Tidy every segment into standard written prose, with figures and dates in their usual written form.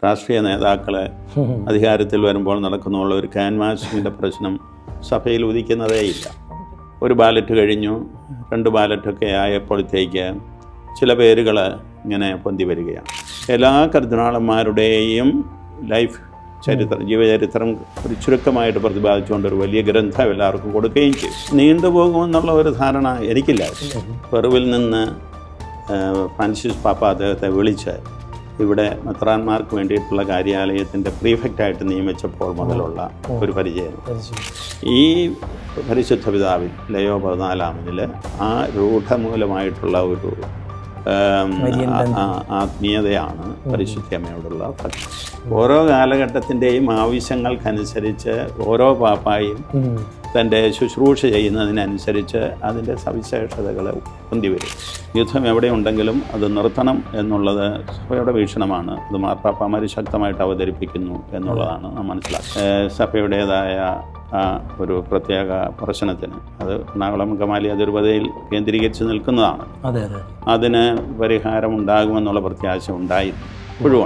രാഷ്ട്രീയ നേതാക്കളെ അധികാരത്തിൽ വരുമ്പോൾ നടക്കുന്നുള്ള ഒരു ക്യാൻവാസിങ്ങിൻ്റെ പ്രശ്നം സഭയിൽ ഉദിക്കുന്നതേയില്ല. ഒരു ബാലറ്റ് കഴിഞ്ഞു, 2 ബാലറ്റൊക്കെ ആയപ്പോഴത്തേക്ക് ചില പേരുകൾ ഇങ്ങനെ പൊന്തി വരികയാണ്. എല്ലാ കർദിനാളന്മാരുടെയും ലൈഫ് ചരിത്രം, ജീവചരിത്രം ഒരു ചുരുക്കമായിട്ട് പ്രതിപാദിച്ചുകൊണ്ട് ഒരു വലിയ ഗ്രന്ഥം എല്ലാവർക്കും കൊടുക്കുകയും ചെയ്തു. നീണ്ടുപോകുമെന്നുള്ള ഒരു ധാരണ എനിക്കില്ലായിരുന്നു. പെറുവിൽ നിന്ന് ഫ്രാൻസിസ് പാപ്പ അദ്ദേഹത്തെ വിളിച്ച് ഇവിടെ മെത്രാന്മാർക്ക് വേണ്ടിയിട്ടുള്ള കാര്യാലയത്തിൻ്റെ പ്രീഫെക്റ്റായിട്ട് നിയമിച്ചപ്പോൾ മുതലുള്ള ഒരു പരിചയം. ഈ പരിശുദ്ധ പിതാവിൽ ലയോ 14 ആ രൂഢമൂലമായിട്ടുള്ള ഒരു ആത്മീയതയാണ് പരിശുദ്ധമ്മയോടുള്ള ഭക്തി. ഓരോ കാലഘട്ടത്തിൻ്റെയും ആവശ്യങ്ങൾക്കനുസരിച്ച് ഓരോ പാപ്പായും തൻ്റെ ശുശ്രൂഷ ചെയ്യുന്നതിനനുസരിച്ച് അതിൻ്റെ സവിശേഷതകൾ പൊന്തിവരും. യുദ്ധം എവിടെയുണ്ടെങ്കിലും അത് നിർത്തണം എന്നുള്ളത് സഭയുടെ വീക്ഷണമാണ്. അത് മാർപ്പാപ്പമാർ ശക്തമായിട്ട് അവതരിപ്പിക്കുന്നു എന്നുള്ളതാണ് നാം മനസ്സിലാക്കുന്നത്. സഭയുടേതായ ആ ഒരു പ്രത്യേക പ്രശ്നത്തിന് അത് എറണാകുളം ഗമാലിയ തിരുപതിയിൽ കേന്ദ്രീകരിച്ച് നിൽക്കുന്നതാണ്. അതിന് പരിഹാരം ഉണ്ടാകുമെന്നുള്ള പ്രത്യാശ ഇപ്പോഴും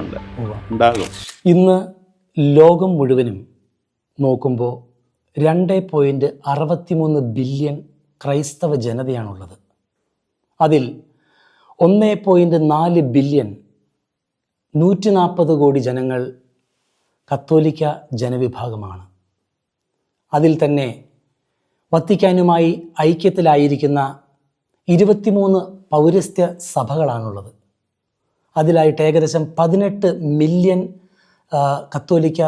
ഉണ്ടാകും. ഇന്ന് ലോകം മുഴുവനും നോക്കുമ്പോൾ 2.63 ബില്യൺ ക്രൈസ്തവ ജനതയാണുള്ളത്. അതിൽ 1.4 ബില്യൺ 140 കോടി ജനങ്ങൾ കത്തോലിക്ക ജനവിഭാഗമാണ്. അതിൽ തന്നെ വത്തിക്കാനുമായി ഐക്യത്തിലായിരിക്കുന്ന 23 പൗരസ്ത്യ സഭകളാണുള്ളത്. അതിലായിട്ട് ഏകദേശം 18 മില്യൺ കത്തോലിക്ക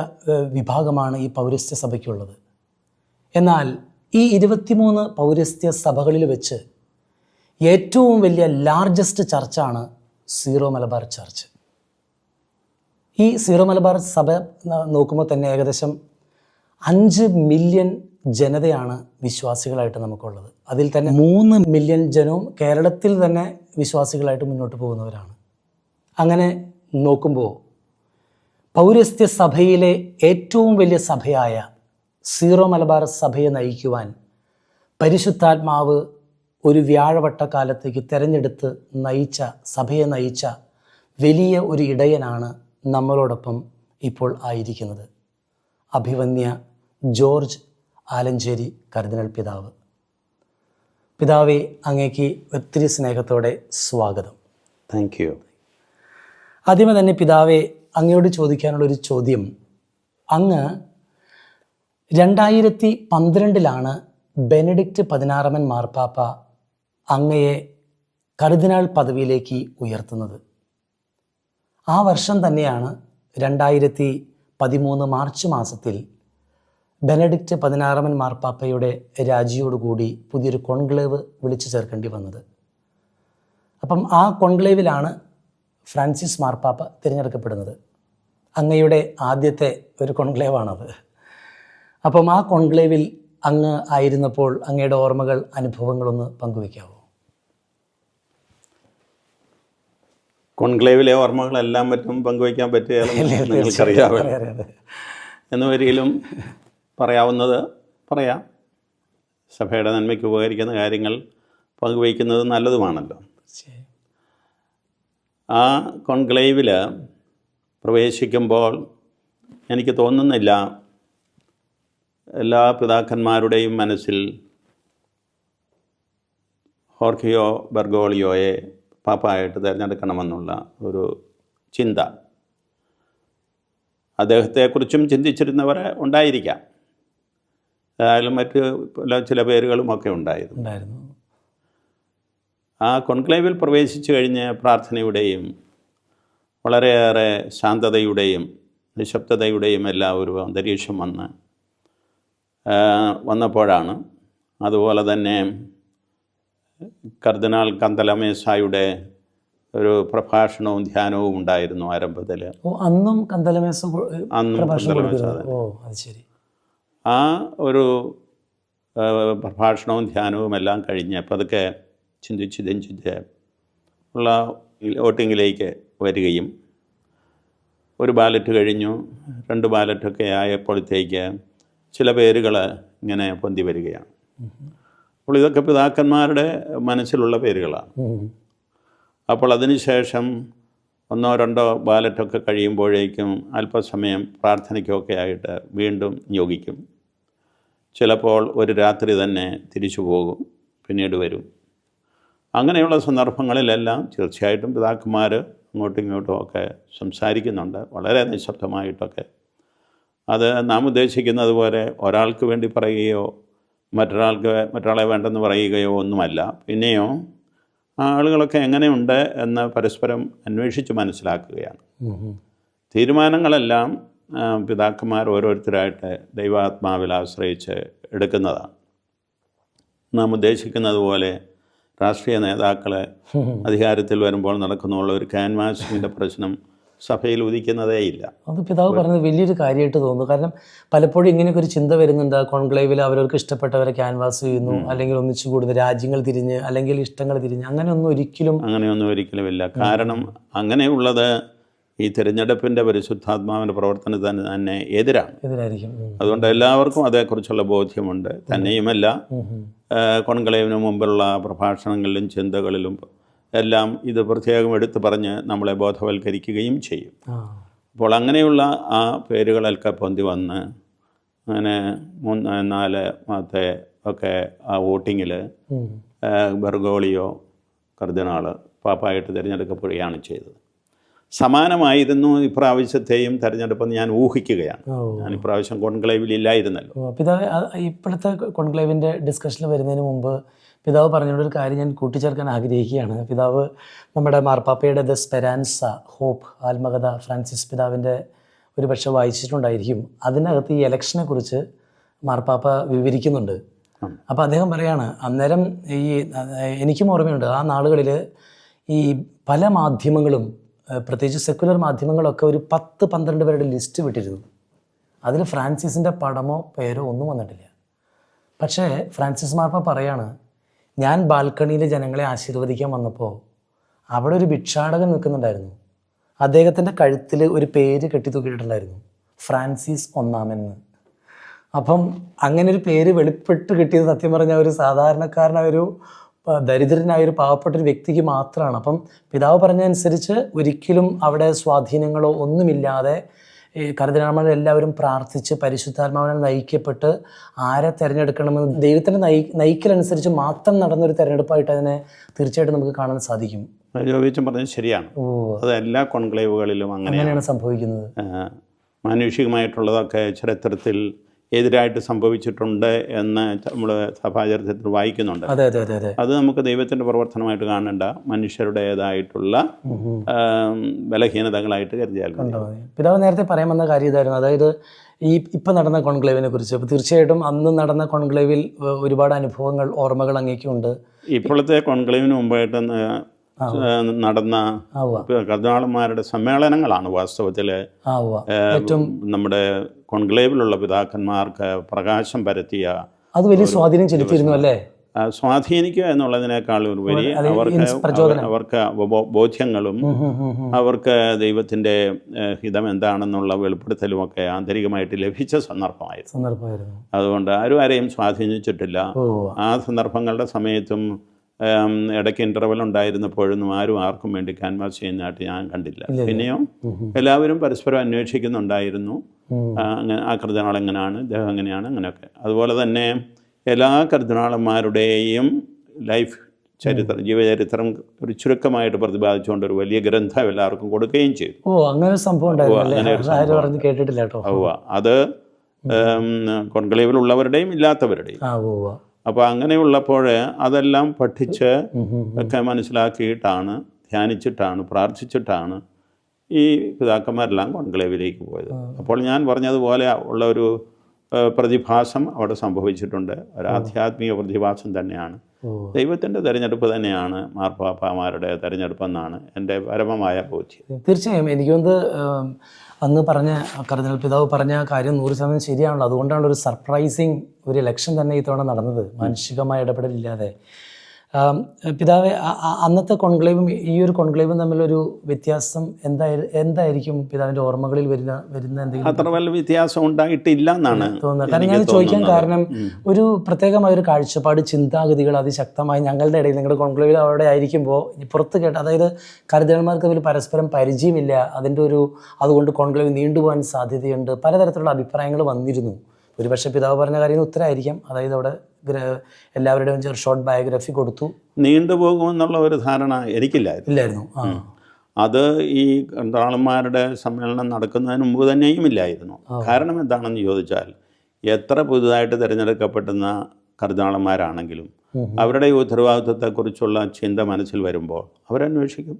വിഭാഗമാണ് ഈ പൗരസ്ത്യ സഭയ്ക്കുള്ളത്. എന്നാൽ ഈ 23 പൗരസ്ത്യ സഭകളിൽ വെച്ച് ഏറ്റവും വലിയ ലാർജസ്റ്റ് ചർച്ചാണ് സീറോ മലബാർ ചർച്ച്. ഈ സീറോ മലബാർ സഭ നോക്കുമ്പോൾ തന്നെ ഏകദേശം 5 മില്യൺ ജനതയാണ് വിശ്വാസികളായിട്ട് നമുക്കുള്ളത്. അതിൽ തന്നെ 3 മില്യൺ ജനവും കേരളത്തിൽ തന്നെ വിശ്വാസികളായിട്ട് മുന്നോട്ട് പോകുന്നവരാണ്. അങ്ങനെ നോക്കുമ്പോൾ പൗരസ്ത്യ സഭയിലെ ഏറ്റവും വലിയ സഭയായ സീറോ മലബാർ സഭയെ നയിക്കുവാൻ പരിശുദ്ധാത്മാവ് ഒരു വ്യാഴവട്ടക്കാലത്തേക്ക് തിരഞ്ഞെടുത്ത് സഭയെ നയിച്ച വലിയ ഒരു ഇടയനാണ് നമ്മളോടൊപ്പം ഇപ്പോൾ ആയിരിക്കുന്നത്. അഭിവന്യ ജോർജ് ആലഞ്ചേരി കർദിനാൾ പിതാവ്. പിതാവേ, അങ്ങേക്ക് ഒത്തിരി സ്നേഹത്തോടെ സ്വാഗതം. Thank you. ആദ്യമേ തന്നെ പിതാവേ, അങ്ങയോട് ചോദിക്കാനുള്ളൊരു ചോദ്യം, അങ്ങ് 2012 ബെനഡിക്റ്റ് 16 മാർപ്പാപ്പ അങ്ങയെ കർദിനാൾ പദവിയിലേക്ക് ഉയർത്തുന്നത്. ആ വർഷം തന്നെയാണ് 2013 മാർച്ച് മാസത്തിൽ ബെനഡിക്റ്റ് 16 മാർപ്പാപ്പയുടെ രാജിയോടുകൂടി പുതിയൊരു കോൺക്ലേവ് വിളിച്ചു ചേർക്കേണ്ടി വന്നത്. അപ്പം ആ കോൺക്ലേവിലാണ് ഫ്രാൻസിസ് മാർപ്പാപ്പ തിരഞ്ഞെടുക്കപ്പെടുന്നത്. അങ്ങയുടെ ആദ്യത്തെ ഒരു കോൺക്ലേവാണത്. അപ്പം ആ കോൺക്ലേവിൽ അങ്ങ് ആയിരുന്നപ്പോൾ അങ്ങയുടെ ഓർമ്മകൾ, അനുഭവങ്ങളൊന്ന് പങ്കുവയ്ക്കാവോ? കോൺക്ലേവിലെ ഓർമ്മകളെല്ലാം പങ്കുവയ്ക്കാൻ പറ്റുകയാണ്, നിങ്ങൾക്കറിയാമല്ലോ. എന്ന വരിയിലും പറയാവുന്നത് പറയാം. സഭയുടെ നന്മയ്ക്ക് ഉപകരിക്കുന്ന കാര്യങ്ങൾ പങ്കുവയ്ക്കുന്നത് നല്ലതുമാണല്ലോ. ആ കോൺക്ലേവിൽ പ്രവേശിക്കുമ്പോൾ എനിക്ക് തോന്നുന്നില്ല എല്ലാ പിതാക്കന്മാരുടെയും മനസ്സിൽ ഹോർഖിയോ ബെർഗോളിയോയെ പാപ്പായിട്ട് തിരഞ്ഞെടുക്കണമെന്നുള്ള ഒരു ചിന്ത അദ്ദേഹത്തെക്കുറിച്ചും ചിന്തിച്ചിരുന്നവർ ഉണ്ടായിരിക്കാം. ഏതായാലും മറ്റ് ചില പേരുകളുമൊക്കെ ഉണ്ടായിരുന്നു. ആ കോൺക്ലേവിൽ പ്രവേശിച്ചു കഴിഞ്ഞ് പ്രാർത്ഥനയുടെയും വളരെയേറെ ശാന്തതയുടെയും നിശബ്ദതയുടെയും എല്ലാം ഒരു അന്തരീക്ഷം വന്നപ്പോഴാണ്, അതുപോലെ തന്നെ കർദിനാൾ കന്തലമേസായുടെ ഒരു പ്രഭാഷണവും ധ്യാനവും ഉണ്ടായിരുന്നു ആരംഭത്തിൽ. അന്നും കന്തലമേസ ആ ഒരു പ്രഭാഷണവും ധ്യാനവും എല്ലാം കഴിഞ്ഞ് പതുക്കെ ചിന്തിച്ച് ഉള്ള വോട്ടിങ്ങിലേക്ക് വരികയും ഒരു ബാലറ്റ് കഴിഞ്ഞു, 2 ബാലറ്റൊക്കെ ആയപ്പോഴത്തേക്ക് ചില പേരുകൾ ഇങ്ങനെ പൊന്തി വരികയാണ്. അപ്പോൾ ഇതൊക്കെ പിതാക്കന്മാരുടെ മനസ്സിലുള്ള പേരുകളാണ്. അപ്പോൾ അതിനുശേഷം 1 2 ബാലറ്റൊക്കെ കഴിയുമ്പോഴേക്കും അല്പസമയം പ്രാർത്ഥനയ്ക്കൊക്കെ ആയിട്ട് വീണ്ടും നിയോഗിക്കും. ചിലപ്പോൾ ഒരു രാത്രി തന്നെ തിരിച്ചു പോകും, പിന്നീട് വരും. അങ്ങനെയുള്ള സന്ദർഭങ്ങളിലെല്ലാം തീർച്ചയായിട്ടും പിതാക്കന്മാർ അങ്ങോട്ടും ഇങ്ങോട്ടും ഒക്കെ സംസാരിക്കുന്നുണ്ട്, വളരെ നിശബ്ദമായിട്ടൊക്കെ. അത് നാം ഉദ്ദേശിക്കുന്നത് പോലെ ഒരാൾക്ക് വേണ്ടി പറയുകയോ മറ്റൊരാളെ വേണ്ടെന്ന് പറയുകയോ ഒന്നുമല്ല. പിന്നെയോ ആളുകളൊക്കെ എങ്ങനെയുണ്ട് എന്ന് പരസ്പരം അന്വേഷിച്ച് മനസ്സിലാക്കുകയാണ്. തീരുമാനങ്ങളെല്ലാം പിതാക്കന്മാർ ഓരോരുത്തരായിട്ട് ദൈവാത്മാവിൽ ആശ്രയിച്ച് എടുക്കുന്നതാണ്. നാം ഉദ്ദേശിക്കുന്നത് പോലെ രാഷ്ട്രീയ നേതാക്കളെ അധികാരത്തിൽ വരുമ്പോൾ നടക്കുന്നുള്ള ഒരു ക്യാൻവാസിങ്ങിൻ്റെ പ്രശ്നം സഭയിൽ ഉദിക്കുന്നതേയില്ല. അത് പിതാവ് പറഞ്ഞത് വലിയൊരു കാര്യമായിട്ട് തോന്നുന്നു. കാരണം പലപ്പോഴും ഇങ്ങനെയൊക്കെ ഒരു ചിന്ത വരുന്നുണ്ട്. കോൺക്ലേവിൽ അവർക്ക് ഇഷ്ടപ്പെട്ടവരെ ക്യാൻവാസ് ചെയ്യുന്നു, അല്ലെങ്കിൽ ഒന്നിച്ചു കൂടുന്നു, രാജ്യങ്ങൾ തിരിഞ്ഞ് അല്ലെങ്കിൽ ഇഷ്ടങ്ങൾ തിരിഞ്ഞ്, അങ്ങനെയൊന്നും ഒരിക്കലുമില്ല. കാരണം അങ്ങനെയുള്ളത് ഈ തിരഞ്ഞെടുപ്പിൻ്റെ പരിശുദ്ധാത്മാവിൻ്റെ പ്രവർത്തനത്തിന് തന്നെ എതിരായിരിക്കും. അതുകൊണ്ട് എല്ലാവർക്കും അതേക്കുറിച്ചുള്ള ബോധ്യമുണ്ട്. തന്നെയുമല്ല, കോൺക്ലേവിന് മുമ്പുള്ള പ്രഭാഷണങ്ങളിലും ചിന്തകളിലും എല്ലാം ഇത് പ്രത്യേകം എടുത്തു പറഞ്ഞ് നമ്മളെ ബോധവൽക്കരിക്കുകയും ചെയ്യും. അപ്പോൾ അങ്ങനെയുള്ള ആ പേരുകളൊക്കെ പൊന്തി വന്ന് അങ്ങനെ 3-4 മാസത്തെ ഒക്കെ ആ വോട്ടിങ്ങിൽ ബെർഗോളിയോ കർദിനാൾ പാപ്പായിട്ട് തിരഞ്ഞെടുക്കപ്പെടുകയാണ് ചെയ്തത്. സമാനമായിരുന്നു ഇപ്രാവശ്യത്തെയും തെരഞ്ഞെടുപ്പെന്ന് ഞാൻ ഊഹിക്കുകയാണ്. ഞാൻ ഇപ്രാവശ്യം കോൺക്ലേവിൽ ഇല്ലായിരുന്നല്ലോ. പിതാവ് ഇപ്പോഴത്തെ കോൺക്ലേവിൻ്റെ ഡിസ്കഷനിൽ വരുന്നതിന് മുമ്പ് പിതാവ് പറഞ്ഞൊരു കാര്യം ഞാൻ കൂട്ടിച്ചേർക്കാൻ ആഗ്രഹിക്കുകയാണ്. പിതാവ് നമ്മുടെ മാർപ്പാപ്പയുടെ ദ സ്പെരാൻസ, ഹോപ്പ്, ആത്മകഥ ഫ്രാൻസിസ് പിതാവിൻ്റെ ഒരു പക്ഷേ വായിച്ചിട്ടുണ്ടായിരിക്കും. അതിനകത്ത് ഈ ഇലക്ഷനെ കുറിച്ച് മാർപ്പാപ്പ വിവരിക്കുന്നുണ്ട്. അപ്പോൾ അദ്ദേഹം പറയാണ്, അന്നേരം എനിക്കും ഓർമ്മയുണ്ട്, ആ നാളുകളിൽ ഈ പല മാധ്യമങ്ങളും പ്രത്യേകിച്ച് സെക്കുലർ മാധ്യമങ്ങളൊക്കെ ഒരു 10-12 പേരുടെ ലിസ്റ്റ് വിട്ടിരുന്നു. അതിൽ ഫ്രാൻസിസിൻ്റെ പടമോ പേരോ ഒന്നും വന്നിട്ടില്ല. പക്ഷേ ഫ്രാൻസിസ് മാർപ്പാപ്പ പറയാണ്, ഞാൻ ബാൽക്കണിയിൽ ജനങ്ങളെ ആശീർവദിക്കാൻ വന്നപ്പോൾ അവിടെ ഒരു ഭിക്ഷാടകൻ നിൽക്കുന്നുണ്ടായിരുന്നു. അദ്ദേഹത്തിൻ്റെ കഴുത്തിൽ ഒരു പേര് കെട്ടിത്തൂക്കിയിട്ടുണ്ടായിരുന്നു, ഫ്രാൻസിസ് ഒന്നാമെന്ന്. അപ്പം അങ്ങനെ ഒരു പേര് വെളിപ്പെട്ട് കിട്ടിയത് സത്യം പറഞ്ഞാൽ ഒരു സാധാരണക്കാരനായ ഒരു ദരിദ്രനായ ഒരു പാവപ്പെട്ടൊരു വ്യക്തിക്ക് മാത്രമാണ്. അപ്പം പിതാവ് പറഞ്ഞതനുസരിച്ച് ഒരിക്കലും അവിടെ സ്വാധീനങ്ങളോ ഒന്നുമില്ലാതെ കർദിനാൾമാരെല്ലാവരും പ്രാർത്ഥിച്ച് പരിശുദ്ധാത്മാവിനെ നയിക്കപ്പെട്ട് ആരെ തിരഞ്ഞെടുക്കണമെന്ന് ദൈവത്തിൻ്റെ നയിക്കലനുസരിച്ച് മാത്രം നടന്നൊരു തിരഞ്ഞെടുപ്പായിട്ട് അതിനെ തീർച്ചയായിട്ടും നമുക്ക് കാണാൻ സാധിക്കും. ജോബിച്ചൻ പറഞ്ഞത് ശരിയാണ്. അത് എല്ലാ കോൺക്ലേവുകളിലും അങ്ങനെയാണ് സംഭവിക്കുന്നത്. മാനുഷികമായിട്ടുള്ളതൊക്കെ ചരിത്രത്തിൽ എതിരായിട്ട് സംഭവിച്ചിട്ടുണ്ട് എന്ന് നമ്മൾ സഭാചരിത്രത്തിൽ വായിക്കുന്നുണ്ട്. അത് നമുക്ക് ദൈവത്തിൻ്റെ പ്രവർത്തനമായിട്ട് കാണേണ്ട, മനുഷ്യരുടേതായിട്ടുള്ള ബലഹീനതകളായിട്ട് കരുതിയാൽ. പിതാവ് നേരത്തെ പറയാൻ വന്ന കാര്യം ഇതായിരുന്നു, അതായത് ഇപ്പം നടന്ന കോൺക്ലേവിനെ കുറിച്ച്. അപ്പോൾ തീർച്ചയായിട്ടും അന്ന് നടന്ന കോൺക്ലേവിൽ ഒരുപാട് അനുഭവങ്ങൾ, ഓർമ്മകൾ അങ്ങേക്കുണ്ട്. ഇപ്പോഴത്തെ കോൺക്ലേവിന് മുമ്പായിട്ട് നടന്ന കർദിനാളന്മാരുടെ സമ്മേളനങ്ങളാണ് വാസ്തവത്തിൽ നമ്മുടെ കോൺക്ലേവിലുള്ള പിതാക്കന്മാർക്ക് പ്രകാശം പരത്തിയ, അത് വലിയ സ്വാധീനം ചെലുത്തിയിരുന്നു അല്ലേ? സ്വാധീനിക്കുക എന്നുള്ളതിനേക്കാൾ ഉപരി അവർക്ക് ബോധ്യങ്ങളും അവർക്ക് ദൈവത്തിൻ്റെ ഹിതം എന്താണെന്നുള്ള വെളിപ്പെടുത്തലുമൊക്കെ ആന്തരികമായിട്ട് ലഭിച്ച സന്ദർഭമായിരുന്നു. അതുകൊണ്ട് ആരെയും സ്വാധീനിച്ചിട്ടില്ല. ആ സന്ദർഭങ്ങളുടെ സമയത്തും ഇടയ്ക്ക് ഇൻ്റർവെൽ ഉണ്ടായിരുന്നപ്പോഴൊന്നും ആർക്കും വേണ്ടി ക്യാൻവാസ് ചെയ്യുന്നതായിട്ട് ഞാൻ കണ്ടില്ല. പിന്നെയോ എല്ലാവരും പരസ്പരം അന്വേഷിക്കുന്നുണ്ടായിരുന്നു, അങ്ങനെ ആ കർദിനാൾ എങ്ങനെയാണ്, ഇദ്ദേഹം എങ്ങനെയാണ്, അങ്ങനെയൊക്കെ. അതുപോലെ തന്നെ എല്ലാ കർദിനാളന്മാരുടെയും ലൈഫ് ചരിത്രം, ജീവചരിത്രം ഒരു ചുരുക്കമായിട്ട് പ്രതിപാദിച്ചുകൊണ്ട് ഒരു വലിയ ഗ്രന്ഥം എല്ലാവർക്കും കൊടുക്കുകയും ചെയ്തു. അത് കോൺക്ലേവിലുള്ളവരുടെയും ഇല്ലാത്തവരുടെയും. അപ്പോൾ അങ്ങനെയുള്ളപ്പോൾ അതെല്ലാം പഠിച്ച് ഒക്കെ മനസ്സിലാക്കിയിട്ടാണ്, ധ്യാനിച്ചിട്ടാണ്, പ്രാർത്ഥിച്ചിട്ടാണ് ഈ പിതാക്കന്മാരെല്ലാം കോൺക്ലേവിലേക്ക് പോയത്. അപ്പോൾ ഞാൻ പറഞ്ഞതുപോലെ ഉള്ള ഒരു പ്രതിഭാസം അവിടെ സംഭവിച്ചിട്ടുണ്ട്. ഒരു ആധ്യാത്മിക പ്രതിഭാസം തന്നെയാണ്. ദൈവത്തിൻ്റെ തെരഞ്ഞെടുപ്പ് തന്നെയാണ് മാർപ്പാപ്പമാരുടെ തെരഞ്ഞെടുപ്പെന്നാണ് എൻ്റെ പരമമായ ബോധ്യം. തീർച്ചയായും എനിക്ക് തോന്നുന്നത് അന്ന് പറഞ്ഞ കർദിനാൾ പിതാവ് പറഞ്ഞ കാര്യം 100% ശരിയാണല്ലോ. അതുകൊണ്ടാണ് ഒരു സർപ്രൈസിങ് ഒരു ഇലക്ഷൻ തന്നെ ഇത്തവണ നടന്നത്, മാനുഷികമായ ഇടപെടലില്ലാതെ. പിതാവെ, അന്നത്തെ കോൺക്ലേവും ഈ ഒരു കോൺക്ലേവും തമ്മിലൊരു വ്യത്യാസം എന്തായിരിക്കും പിതാവിൻ്റെ ഓർമ്മകളിൽ വരുന്ന എന്തെങ്കിലും അത്ര വല്ല വ്യത്യാസം ഉണ്ടായിട്ടില്ല എന്നാണ് തോന്നുന്നത്? കാരണം ഞാൻ ചോദിക്കാൻ കാരണം ഒരു പ്രത്യേകമായ ഒരു കാഴ്ചപ്പാട്, ചിന്താഗതികൾ അതിശക്തമായി ഞങ്ങളുടെ ഇടയിൽ, നിങ്ങളുടെ കോൺക്ലേവിൽ അവിടെ ആയിരിക്കുമ്പോൾ പുറത്ത് കേട്ട, അതായത് കരുതന്മാർക്ക് തമ്മിൽ പരസ്പരം പരിചയമില്ല, അതുകൊണ്ട് കോൺക്ലേവ് നീണ്ടുപോകാൻ സാധ്യതയുണ്ട്, പലതരത്തിലുള്ള അഭിപ്രായങ്ങൾ വന്നിരുന്നു. ഒരുപക്ഷെ പിതാവ് പറഞ്ഞ കാര്യം ഉത്തരമായിരിക്കാം, അതായത് അവിടെ എല്ലാവരുടെയും ഒരു ഷോർട്ട് ബയോഗ്രഫി കൊടുത്തു. നീണ്ടുപോകുമെന്നുള്ള ഒരു ധാരണ ഇല്ലായിരുന്നു. അത് ഈ കർദ്ദാളന്മാരുടെ സമ്മേളനം നടക്കുന്നതിന് മുമ്പ് തന്നെയും ഇല്ലായിരുന്നു. കാരണം എന്താണെന്ന് ചോദിച്ചാൽ, എത്ര പുതുതായിട്ട് തിരഞ്ഞെടുക്കപ്പെടുന്ന കർദ്ദാളന്മാരാണെങ്കിലും അവരുടെ ഈ ഉത്തരവാദിത്വത്തെക്കുറിച്ചുള്ള ചിന്ത മനസ്സിൽ വരുമ്പോൾ അവരന്വേഷിക്കും,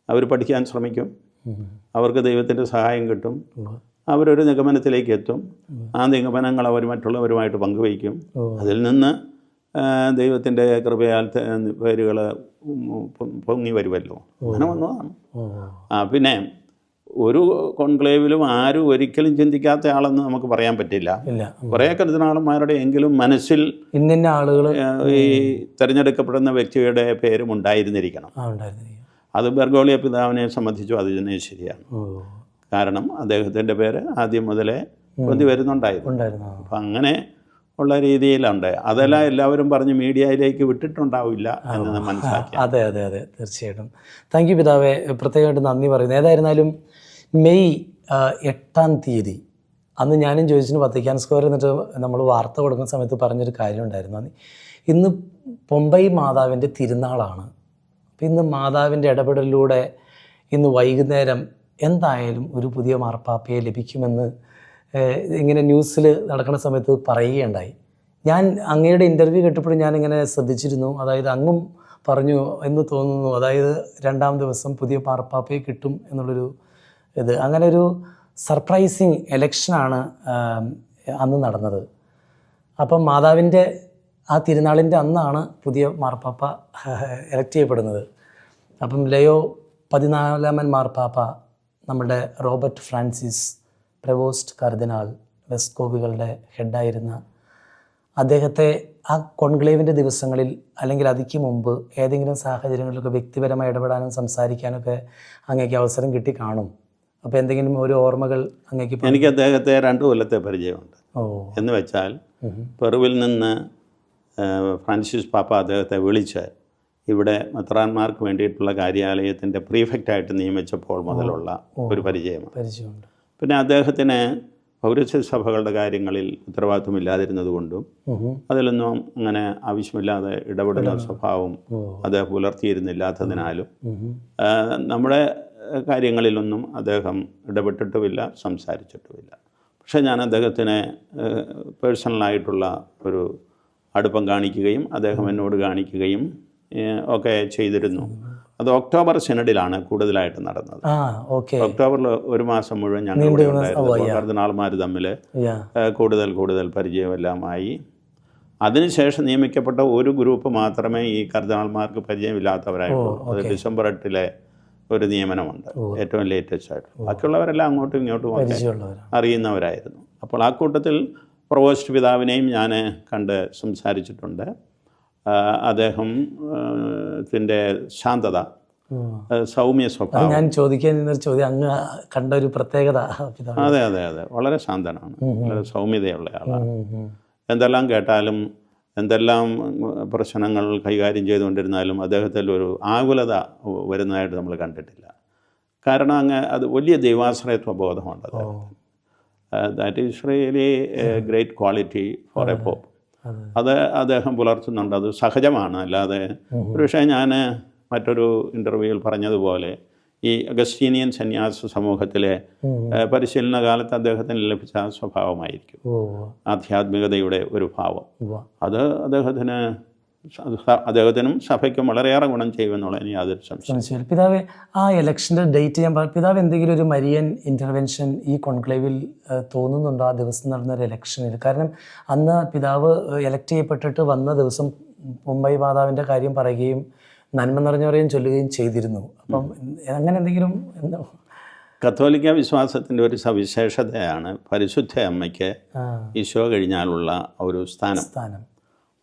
അവർ പഠിക്കാൻ ശ്രമിക്കും, അവർക്ക് ദൈവത്തിൻ്റെ സഹായം കിട്ടും, അവരൊരു നിഗമനത്തിലേക്ക് എത്തും. ആ നിഗമനങ്ങൾ അവർ മറ്റുള്ളവരുമായിട്ട് പങ്കുവയ്ക്കും. അതിൽ നിന്ന് ദൈവത്തിൻ്റെ കൃപയാൽ പേരുകൾ പൊങ്ങി വരുമല്ലോ. അങ്ങനെ വന്നതാണ്. പിന്നെ ഒരു കോൺക്ലേവിലും ആരും ഒരിക്കലും ചിന്തിക്കാത്ത ആളെന്ന് നമുക്ക് പറയാൻ പറ്റില്ല. കുറേ കർദ്ദിനാളന്മാരുടെ എങ്കിലും മനസ്സിൽ ഇന്ന ആളുകൾ ഈ തിരഞ്ഞെടുക്കപ്പെടുന്ന വ്യക്തിയുടെ പേരും ഉണ്ടായിരുന്നിരിക്കണം. അത് ബെർഗോളിയോ പിതാവിനെ സംബന്ധിച്ചു അത് തന്നെ ശരിയാണ്. കാരണം അദ്ദേഹത്തിൻ്റെ പേര് ആദ്യം മുതലേ പൊന്തി വരുന്നുണ്ടായിരുന്നു. അപ്പം അങ്ങനെ ഉള്ള രീതിയിലുണ്ട്. അതെല്ലാം എല്ലാവരും പറഞ്ഞ് മീഡിയയിലേക്ക് വിട്ടിട്ടുണ്ടാവില്ല എന്ന് മനസ്സിലാക്കി. അതെ, തീർച്ചയായിട്ടും. താങ്ക് യു പിതാവെ, പ്രത്യേകമായിട്ട് നന്ദി പറയുന്നു. ഏതായിരുന്നാലും മെയ് 8-ാം തീയതി അന്ന് ഞാനും ജോയിസിന് വത്തിക്കാൻ സ്ക്വയർ എന്നിട്ട് നമ്മൾ വാർത്ത കൊടുക്കുന്ന സമയത്ത് പറഞ്ഞൊരു കാര്യം ഉണ്ടായിരുന്നു. ഇന്ന് പൊമ്പൈ മാതാവിൻ്റെ തിരുനാളാണ്. അപ്പം ഇന്ന് മാതാവിൻ്റെ ഇടപെടലിലൂടെ ഇന്ന് വൈകുന്നേരം എന്തായാലും ഒരു പുതിയ മാർപ്പാപ്പയെ ലഭിക്കുമെന്ന് ഇങ്ങനെ ന്യൂസിൽ നടക്കുന്ന സമയത്ത് പറയുകയുണ്ടായി. ഞാൻ അങ്ങയുടെ ഇൻ്റർവ്യൂ കേട്ടപ്പോഴും ഞാനിങ്ങനെ ശ്രദ്ധിച്ചിരുന്നു. അതായത് അങ്ങും പറഞ്ഞു എന്ന് തോന്നുന്നു, അതായത് 2-ാം ദിവസം പുതിയ മാർപ്പാപ്പയെ കിട്ടും എന്നുള്ളൊരു ഇത്. അങ്ങനെ ഒരു സർപ്രൈസിങ് എലക്ഷനാണ് അന്ന് നടന്നത്. അപ്പം മാതാവിൻ്റെ ആ തിരുനാളിൻ്റെ അന്നാണ് പുതിയ മാർപ്പാപ്പ എലക്ട് ചെയ്യപ്പെടുന്നത്. അപ്പം ലയോ 14-ാമൻ മാർപ്പാപ്പ നമ്മുടെ റോബർട്ട് ഫ്രാൻസിസ് പ്രവോസ്റ്റ് കർദിനാൾ വെസ്കോവികളുടെ ഹെഡായിരുന്ന അദ്ദേഹത്തെ ആ കോൺക്ലേവിൻ്റെ ദിവസങ്ങളിൽ അല്ലെങ്കിൽ അതിക്ക് മുമ്പ് ഏതെങ്കിലും സാഹചര്യങ്ങളിലൊക്കെ വ്യക്തിപരമായി ഇടപെടാനും സംസാരിക്കാനൊക്കെ അങ്ങേക്ക് അവസരം കിട്ടി കാണും. അപ്പോൾ എന്തെങ്കിലും ഒരു ഓർമ്മകൾ അങ്ങേക്ക്? എനിക്ക് അദ്ദേഹത്തെ 2 കൊല്ലത്തെ പരിചയമുണ്ട്. എന്ന് വെച്ചാൽ പെറുവിൽ നിന്ന് ഫ്രാൻസിസ് പാപ്പ അദ്ദേഹത്തെ വിളിച്ച് ഇവിടെ മെത്രാന്മാർക്ക് വേണ്ടിയിട്ടുള്ള കാര്യാലയത്തിൻ്റെ പ്രീഫെക്റ്റായിട്ട് നിയമിച്ചപ്പോൾ മുതലുള്ള ഒരു പരിചയമുണ്ട്. പിന്നെ അദ്ദേഹത്തിന് പൗരസ്ത്യ സഭകളുടെ കാര്യങ്ങളിൽ ഉത്തരവാദിത്വമില്ലാതിരുന്നതുകൊണ്ടും അതിലൊന്നും അങ്ങനെ ആവശ്യമില്ലാതെ ഇടപെടുന്ന സ്വഭാവം അദ്ദേഹം പുലർത്തിയിരുന്നില്ലാത്തതിനാലും നമ്മുടെ കാര്യങ്ങളിലൊന്നും അദ്ദേഹം ഇടപെട്ടിട്ടുമില്ല, സംസാരിച്ചിട്ടുമില്ല. പക്ഷേ ഞാൻ അദ്ദേഹത്തിന് പേഴ്സണലായിട്ടുള്ള ഒരു അടുപ്പം കാണിക്കുകയും അദ്ദേഹം എന്നോട് കാണിക്കുകയും ഒക്കെ ചെയ്തിരുന്നു. അത് ഒക്ടോബർ സിനഡിലാണ് കൂടുതലായിട്ട് നടന്നത്. ഒക്ടോബറിൽ 1 മാസം മുഴുവൻ ഞങ്ങൾ ഇവിടെ ഉണ്ടായിരുന്നു. കർദ്ദിനാൾമാർ തമ്മിൽ കൂടുതൽ പരിചയമെല്ലാമായി. അതിനുശേഷം നിയമിക്കപ്പെട്ട ഒരു ഗ്രൂപ്പ് മാത്രമേ ഈ കർദ്ദിനാൾമാർക്ക് പരിചയമില്ലാത്തവരായിട്ടുള്ളൂ. അത് ഡിസംബർ 8-ലെ ഒരു നിയമനമുണ്ട്, ഏറ്റവും ലേറ്റസ്റ്റ് ആയിട്ട്. ബാക്കിയുള്ളവരെല്ലാം അങ്ങോട്ടും ഇങ്ങോട്ടും അറിയുന്നവരായിരുന്നു. അപ്പോൾ ആ കൂട്ടത്തിൽ പ്രവോസ്റ്റ് പിതാവിനെയും ഞാൻ കണ്ട് സംസാരിച്ചിട്ടുണ്ട്. അദ്ദേഹത്തിൻ്റെ ശാന്തത, സൗമ്യ സ്വഭാവം. ഞാൻ ചോദിക്കാൻ ചോദ്യം അങ്ങ് കണ്ട ഒരു പ്രത്യേകത. അതെ, വളരെ ശാന്തനാണ്, വളരെ സൗമ്യതയുള്ള ആളാണ്. എന്തെല്ലാം കേട്ടാലും എന്തെല്ലാം പ്രശ്നങ്ങൾ കൈകാര്യം ചെയ്തുകൊണ്ടിരുന്നാലും അദ്ദേഹത്തിൽ ഒരു ആകുലത വരുന്നതായിട്ട് നമ്മൾ കണ്ടിട്ടില്ല. കാരണം അത് വലിയ ദൈവാശ്രയത്വ ബോധമുണ്ട് അദ്ദേഹത്തിന്. That is really a great quality for a pope. അത് അദ്ദേഹം പുലർത്തുന്നുണ്ട്. അത് സഹജമാണ്. അല്ലാതെ ഒരുപക്ഷെ ഞാൻ മറ്റൊരു ഇൻ്റർവ്യൂവിൽ പറഞ്ഞതുപോലെ ഈ അഗസ്റ്റീനിയൻ സന്യാസ സമൂഹത്തിലെ പരിശീലന കാലത്ത് അദ്ദേഹത്തിന് ലഭിച്ച സ്വഭാവമായിരിക്കും ആധ്യാത്മികതയുടെ ഒരു ഭാവം. അത് അദ്ദേഹത്തിനും സഭയ്ക്കും വളരെയേറെ ഗുണം ചെയ്യുമെന്നുള്ളതിന് യാതൊരു സംശയം. പിതാവ്, ആ ഇലക്ഷൻ്റെ ഡേറ്റ് ഞാൻ പിതാവ് എന്തെങ്കിലും ഒരു മരിയൻ ഇൻ്റർവെൻഷൻ ഈ കോൺക്ലേവിൽ തോന്നുന്നുണ്ടോ ആ ദിവസം നടന്ന ഒരു ഇലക്ഷനിൽ? കാരണം അന്ന് പിതാവ് എലക്ട് ചെയ്യപ്പെട്ടിട്ട് വന്ന ദിവസം മുംബൈ മാതാവിൻ്റെ കാര്യം പറയുകയും നന്മ നിറഞ്ഞവരെയും ചൊല്ലുകയും ചെയ്തിരുന്നു. അപ്പം അങ്ങനെ എന്തെങ്കിലും? കത്തോലിക്ക വിശ്വാസത്തിൻ്റെ ഒരു സവിശേഷതയാണ് പരിശുദ്ധ അമ്മയ്ക്ക് ഈശോ കഴിഞ്ഞാലുള്ള ഒരു സ്ഥാനം.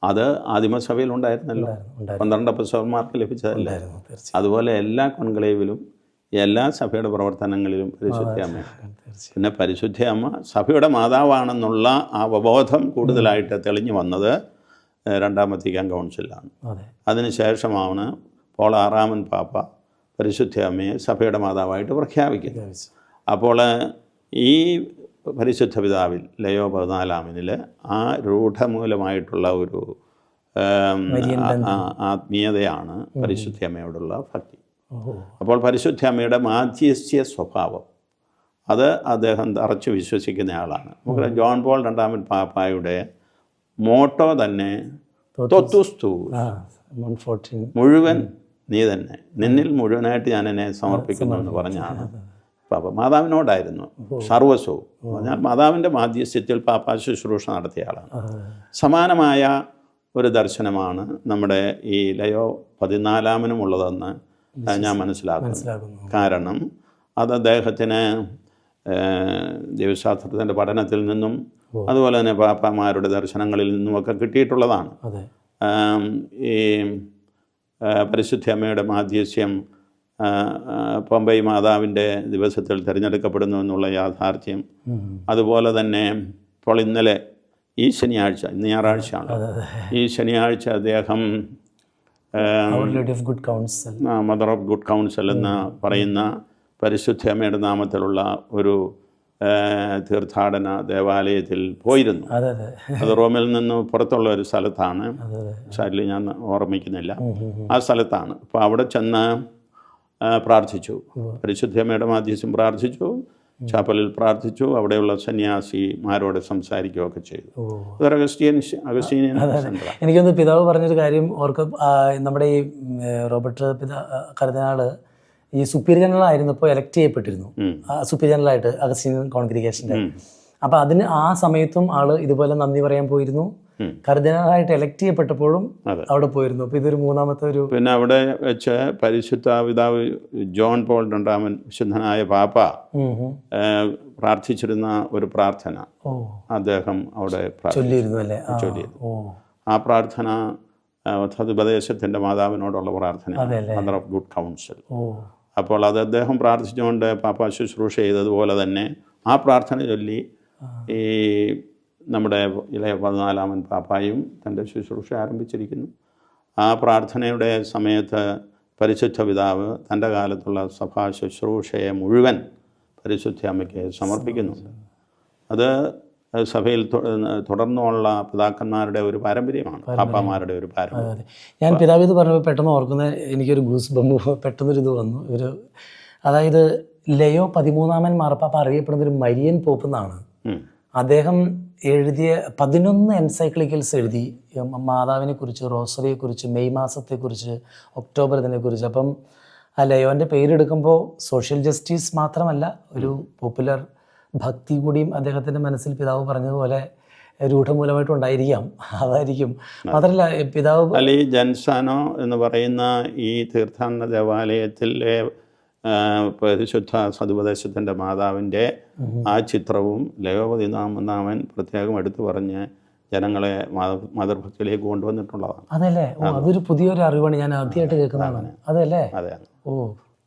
അത് ആദിമസഭയിൽ ഉണ്ടായിരുന്നല്ലോ. 12 അപ്പസ്തലന്മാർക്ക് ലഭിച്ചതല്ലേ. അതുപോലെ എല്ലാ കോൺക്ലേവിലും എല്ലാ സഭയുടെ പ്രവർത്തനങ്ങളിലും പരിശുദ്ധ അമ്മ. പിന്നെ പരിശുദ്ധ അമ്മ സഭയുടെ മാതാവാണെന്നുള്ള ആ അവബോധം കൂടുതലായിട്ട് തെളിഞ്ഞു വന്നത് രണ്ടാം വത്തിക്കാൻ കൗൺസിലാണ്. അതിനുശേഷമാണ് പോൾ 6 പാപ്പ പരിശുദ്ധ അമ്മയെ സഭയുടെ മാതാവായിട്ട് പ്രഖ്യാപിക്കുന്നത്. അപ്പോൾ ഈ പരിശുദ്ധ പിതാവിൽ ലയോ 14 ആ രൂഢമൂലമായിട്ടുള്ള ഒരു ആത്മീയതയാണ് പരിശുദ്ധ അമ്മയോടുള്ള ഭക്തി. അപ്പോൾ പരിശുദ്ധ അമ്മയുടെ മാധ്യസ്ഥ്യ സ്വഭാവം അത് അദ്ദേഹം തറച്ചു വിശ്വസിക്കുന്ന ആളാണ്. നമുക്ക് ജോൺ പോൾ 2 പാപ്പായുടെ മോട്ടോ തന്നെ തൊത്തുസ്തു, മുഴുവൻ നീ തന്നെ, നിന്നിൽ മുഴുവനായിട്ട് ഞാൻ എന്നെ സമർപ്പിക്കുന്നു എന്ന് പറഞ്ഞാണ് പാപ്പ. മാതാവിനോടായിരുന്നു സർവസ്വവും. ഞാൻ മാതാവിൻ്റെ മാധ്യസ്ഥ്യത്തിൽ പാപ്പ ശുശ്രൂഷ നടത്തിയ ആളാണ്. സമാനമായ ഒരു ദർശനമാണ് നമ്മുടെ ഈ ലയോ 14 ഉള്ളതെന്ന് ഞാൻ മനസ്സിലാക്കുന്നു. കാരണം അത് അദ്ദേഹത്തിന് ദൈവശാസ്ത്രത്തിൻ്റെ പഠനത്തിൽ നിന്നും അതുപോലെ തന്നെ പാപ്പാമാരുടെ ദർശനങ്ങളിൽ നിന്നുമൊക്കെ കിട്ടിയിട്ടുള്ളതാണ്. ഈ പരിശുദ്ധ അമ്മയുടെ മാധ്യസ്യം പമ്പൈ മാതാവിൻ്റെ ദിവസത്തിൽ തിരഞ്ഞെടുക്കപ്പെടുന്നു എന്നുള്ള യാഥാർത്ഥ്യം, അതുപോലെ തന്നെ ഇപ്പോൾ ഇന്നലെ ഈ ശനിയാഴ്ച, ഇന്ന് ഞായറാഴ്ചയാണ്, ഈ ശനിയാഴ്ച അദ്ദേഹം മദർ ഓഫ് ഗുഡ് കൗൺസിൽ എന്ന് പറയുന്ന പരിശുദ്ധ അമ്മയുടെ നാമത്തിലുള്ള ഒരു തീർത്ഥാടന ദേവാലയത്തിൽ പോയിരുന്നു. അത് റോമിൽ നിന്ന് പുറത്തുള്ള ഒരു സ്ഥലത്താണ്, സാരില് ഞാൻ ഓർമ്മിക്കുന്നില്ല, ആ സ്ഥലത്താണ്. അപ്പോൾ അവിടെ ചെന്ന് പ്രാർത്ഥിച്ചു, പരിശുദ്ധമ്മയുടെ മാധ്യസ്ഥ്യം പ്രാർത്ഥിച്ചു, ചാപ്പലിൽ പ്രാർത്ഥിച്ചു, അവിടെയുള്ള സന്യാസിമാരോട് സംസാരിക്കുകയൊക്കെ ചെയ്തു. അതൊരു അഗസ്റ്റീനിയൻ. എനിക്കൊന്ന് പിതാവ് പറഞ്ഞൊരു കാര്യം ഓർക്കും. നമ്മുടെ ഈ റോബർട്ട് കർദിനാള് ഈ സുപ്പീരിയർ ജനറൽ ആയിരുന്നപ്പോൾ എലക്ട് ചെയ്യപ്പെട്ടിരുന്നു, സുപ്പീരിയർ ജനറലായിട്ട് അഗസ്റ്റീനിയൻ കോൺഗ്രിഗേഷൻ്റെ. അപ്പോൾ അതിന് ആ സമയത്തും ആള് ഇതുപോലെ നന്ദി പറയാൻ പോയിരുന്നു. കർദിനാളായിട്ട് എലക്ട് ചെയ്യപ്പെട്ടപ്പോഴും അവിടെ പോയിരുന്നു. അപ്പോൾ ഇതൊരു മൂന്നാമത്തെ ഒരു. പിന്നെ അവിടെ വെച്ച് പരിശുദ്ധ പിതാവ് ജോൺ പോൾ 2 വിശുദ്ധനായ പാപ്പ പ്രാർത്ഥിച്ചിരുന്ന ഒരു പ്രാർത്ഥന അദ്ദേഹം അവിടെ ചൊല്ലിയിരുന്നു അല്ലേ? ആ പ്രാർത്ഥന സതുപദേശത്തിൻ്റെ മാതാവിനോടുള്ള പ്രാർത്ഥന, മദർ ഓഫ് ഗുഡ് കൗൺസിൽ. അപ്പോൾ അത് അദ്ദേഹം പ്രാർത്ഥിച്ചുകൊണ്ട് പാപ്പ ശുശ്രൂഷ ചെയ്തതുപോലെ തന്നെ ആ പ്രാർത്ഥന ചൊല്ലി ഈ നമ്മുടെ ഇളയ 14 പാപ്പായും തൻ്റെ ശുശ്രൂഷ ആരംഭിച്ചിരിക്കുന്നു. ആ പ്രാർത്ഥനയുടെ സമയത്ത് പരിശുദ്ധ പിതാവ് തൻ്റെ കാലത്തുള്ള സഭാ ശുശ്രൂഷയെ മുഴുവൻ പരിശുദ്ധ അമ്മയ്ക്ക് സമർപ്പിക്കുന്നുണ്ട്. അത് സഭയിൽ തുടർന്നുള്ള പിതാക്കന്മാരുടെ ഒരു പാരമ്പര്യമാണ്, പാപ്പാമാരുടെ ഒരു പാരമ്പര്യം. ഞാൻ പിതാവ് ഇത് പറഞ്ഞപ്പോൾ പെട്ടെന്ന് ഓർക്കുന്നത് എനിക്കൊരു ഗൂസ് ബമ്പ് പെട്ടെന്നൊരിത് വന്നു. അതായത് ലയോ 13 മാർപ്പാപ്പ അറിയപ്പെടുന്നൊരു മരിയൻ പോപ്പ് എന്നാണ്. അദ്ദേഹം എഴുതിയ 11 എൻസൈക്ലിക്കൽസ് എഴുതി, മാതാവിനെ കുറിച്ച്, റോസറിയെക്കുറിച്ച്, മെയ് മാസത്തെക്കുറിച്ച്, ഒക്ടോബർ ഇതിനെക്കുറിച്ച്. അപ്പം ആ ലയോൻ്റെ പേരെടുക്കുമ്പോൾ സോഷ്യൽ ജസ്റ്റിസ് മാത്രമല്ല, ഒരു പോപ്പുലർ ഭക്തി കൂടിയും അദ്ദേഹത്തിൻ്റെ മനസ്സിൽ പിതാവ് പറഞ്ഞതുപോലെ രൂഢമൂലമായിട്ടുണ്ടായിരിക്കാം. അതായിരിക്കും. മാത്രമല്ല പിതാവ് അല്ലെ ജൻസാനോ എന്ന് പറയുന്ന ഈ തീർത്ഥാടന ദേവാലയത്തിലെ പരിശുദ്ധ സതുപദേശത്തിൻ്റെ മാതാവിൻ്റെ ആ ചിത്രവും ലയോ 14 പ്രത്യേകം എടുത്തു പറഞ്ഞ് ജനങ്ങളെ മാതൃഭക്തിയിലേക്ക് കൊണ്ടുവന്നിട്ടുള്ളതാണ്. അതല്ലേ? അതൊരു പുതിയൊരു അറിവാണ്, ഞാൻ ആദ്യമായിട്ട് കേൾക്കുന്നതാണ്. അതല്ലേ? അതെ.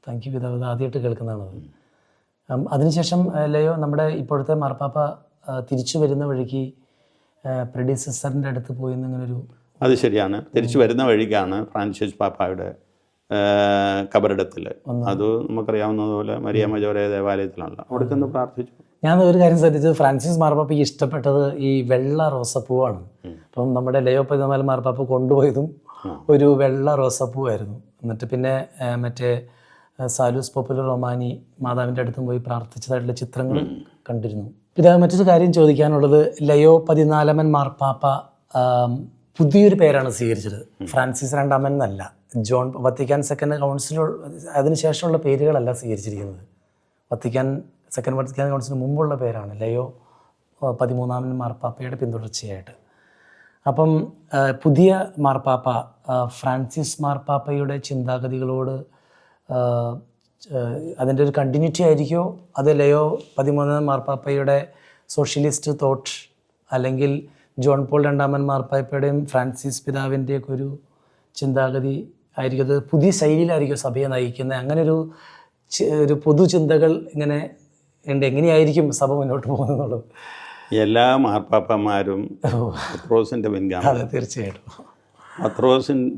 താങ്ക് യു പിതാവ്, ആദ്യമായിട്ട് കേൾക്കുന്നതാണ്. അതിനുശേഷം ലയോ നമ്മുടെ ഇപ്പോഴത്തെ മാർപ്പാപ്പ തിരിച്ചു വരുന്ന വഴിക്ക് പ്രെഡിസസറിൻ്റെ അടുത്ത് പോയി എന്നിങ്ങനൊരു. അത് ശരിയാണ്. തിരിച്ചു വരുന്ന വഴിക്കാണ് ഫ്രാൻസിസ് പാപ്പായുടെ കബറിടത്തിൽ, അത് നമുക്കറിയാവുന്നതുപോലെ മരിയ മജോരെ ദേവാലയത്തിലാണല്ലോ, അവിടെ ചെന്ന് പ്രാർത്ഥിച്ചു. ഞാൻ ഒരു കാര്യം ശ്രദ്ധിച്ചത്, ഫ്രാൻസിസ് മാർപ്പാപ്പയ്ക്ക് ഇഷ്ടപ്പെട്ടത് ഈ വെള്ള റോസപ്പൂവാണ്. അപ്പം നമ്മുടെ ലയോ 14 മാർപ്പാപ്പ കൊണ്ടുപോയതും ഒരു വെള്ള റോസപ്പൂവായിരുന്നു. എന്നിട്ട് പിന്നെ മറ്റേ സാലൂസ് പോപ്പുലർ റൊമാനി മാതാവിൻ്റെ അടുത്തും പോയി പ്രാർത്ഥിച്ചതായിട്ടുള്ള ചിത്രങ്ങൾ കണ്ടിരുന്നു. പിന്നെ മറ്റൊരു കാര്യം ചോദിക്കാനുള്ളത്, ലയോ 14 മാർപ്പാപ്പ പുതിയൊരു പേരാണ് സ്വീകരിച്ചത്. ഫ്രാൻസിസ് 2 എന്നല്ല, ജോൺ വത്തിക്കാൻ സെക്കൻഡ് കൗൺസിൽ അതിനുശേഷമുള്ള പേരുകളല്ല സ്വീകരിച്ചിരിക്കുന്നത്. സെക്കൻഡ് വത്തിക്കാൻ കൗൺസിലിന് മുമ്പുള്ള പേരാണ് ലയോ 13 മാർപ്പാപ്പയുടെ പിന്തുടർച്ചയായിട്ട്. അപ്പം പുതിയ മാർപ്പാപ്പ ഫ്രാൻസിസ് മാർപ്പാപ്പയുടെ ചിന്താഗതികളോട് അതിൻ്റെ ഒരു കണ്ടിന്യൂറ്റി ആയിരിക്കുമോ, അത് ലയോ 13 മാർപ്പാപ്പയുടെ സോഷ്യലിസ്റ്റ് തോട്ട് അല്ലെങ്കിൽ ജോൺ പോൾ രണ്ടാമൻ മാർപ്പാപ്പയുടെയും ഫ്രാൻസിസ് പിതാവിൻ്റെയൊക്കെ ഒരു ചിന്താഗതി ആയിരിക്കും, അത് പുതിയ ശൈലിയിലായിരിക്കും സഭയെ നയിക്കുന്നത്. അങ്ങനെ ഒരു പൊതു ചിന്തകൾ ഇങ്ങനെ ഉണ്ട്, എങ്ങനെയായിരിക്കും സഭ മുന്നോട്ട് പോകുന്നുള്ളത്? എല്ലാ മാർപ്പാപ്പന്മാരും പത്രോസിൻ്റെ പിൻഗാമി. അതെ, തീർച്ചയായിട്ടും.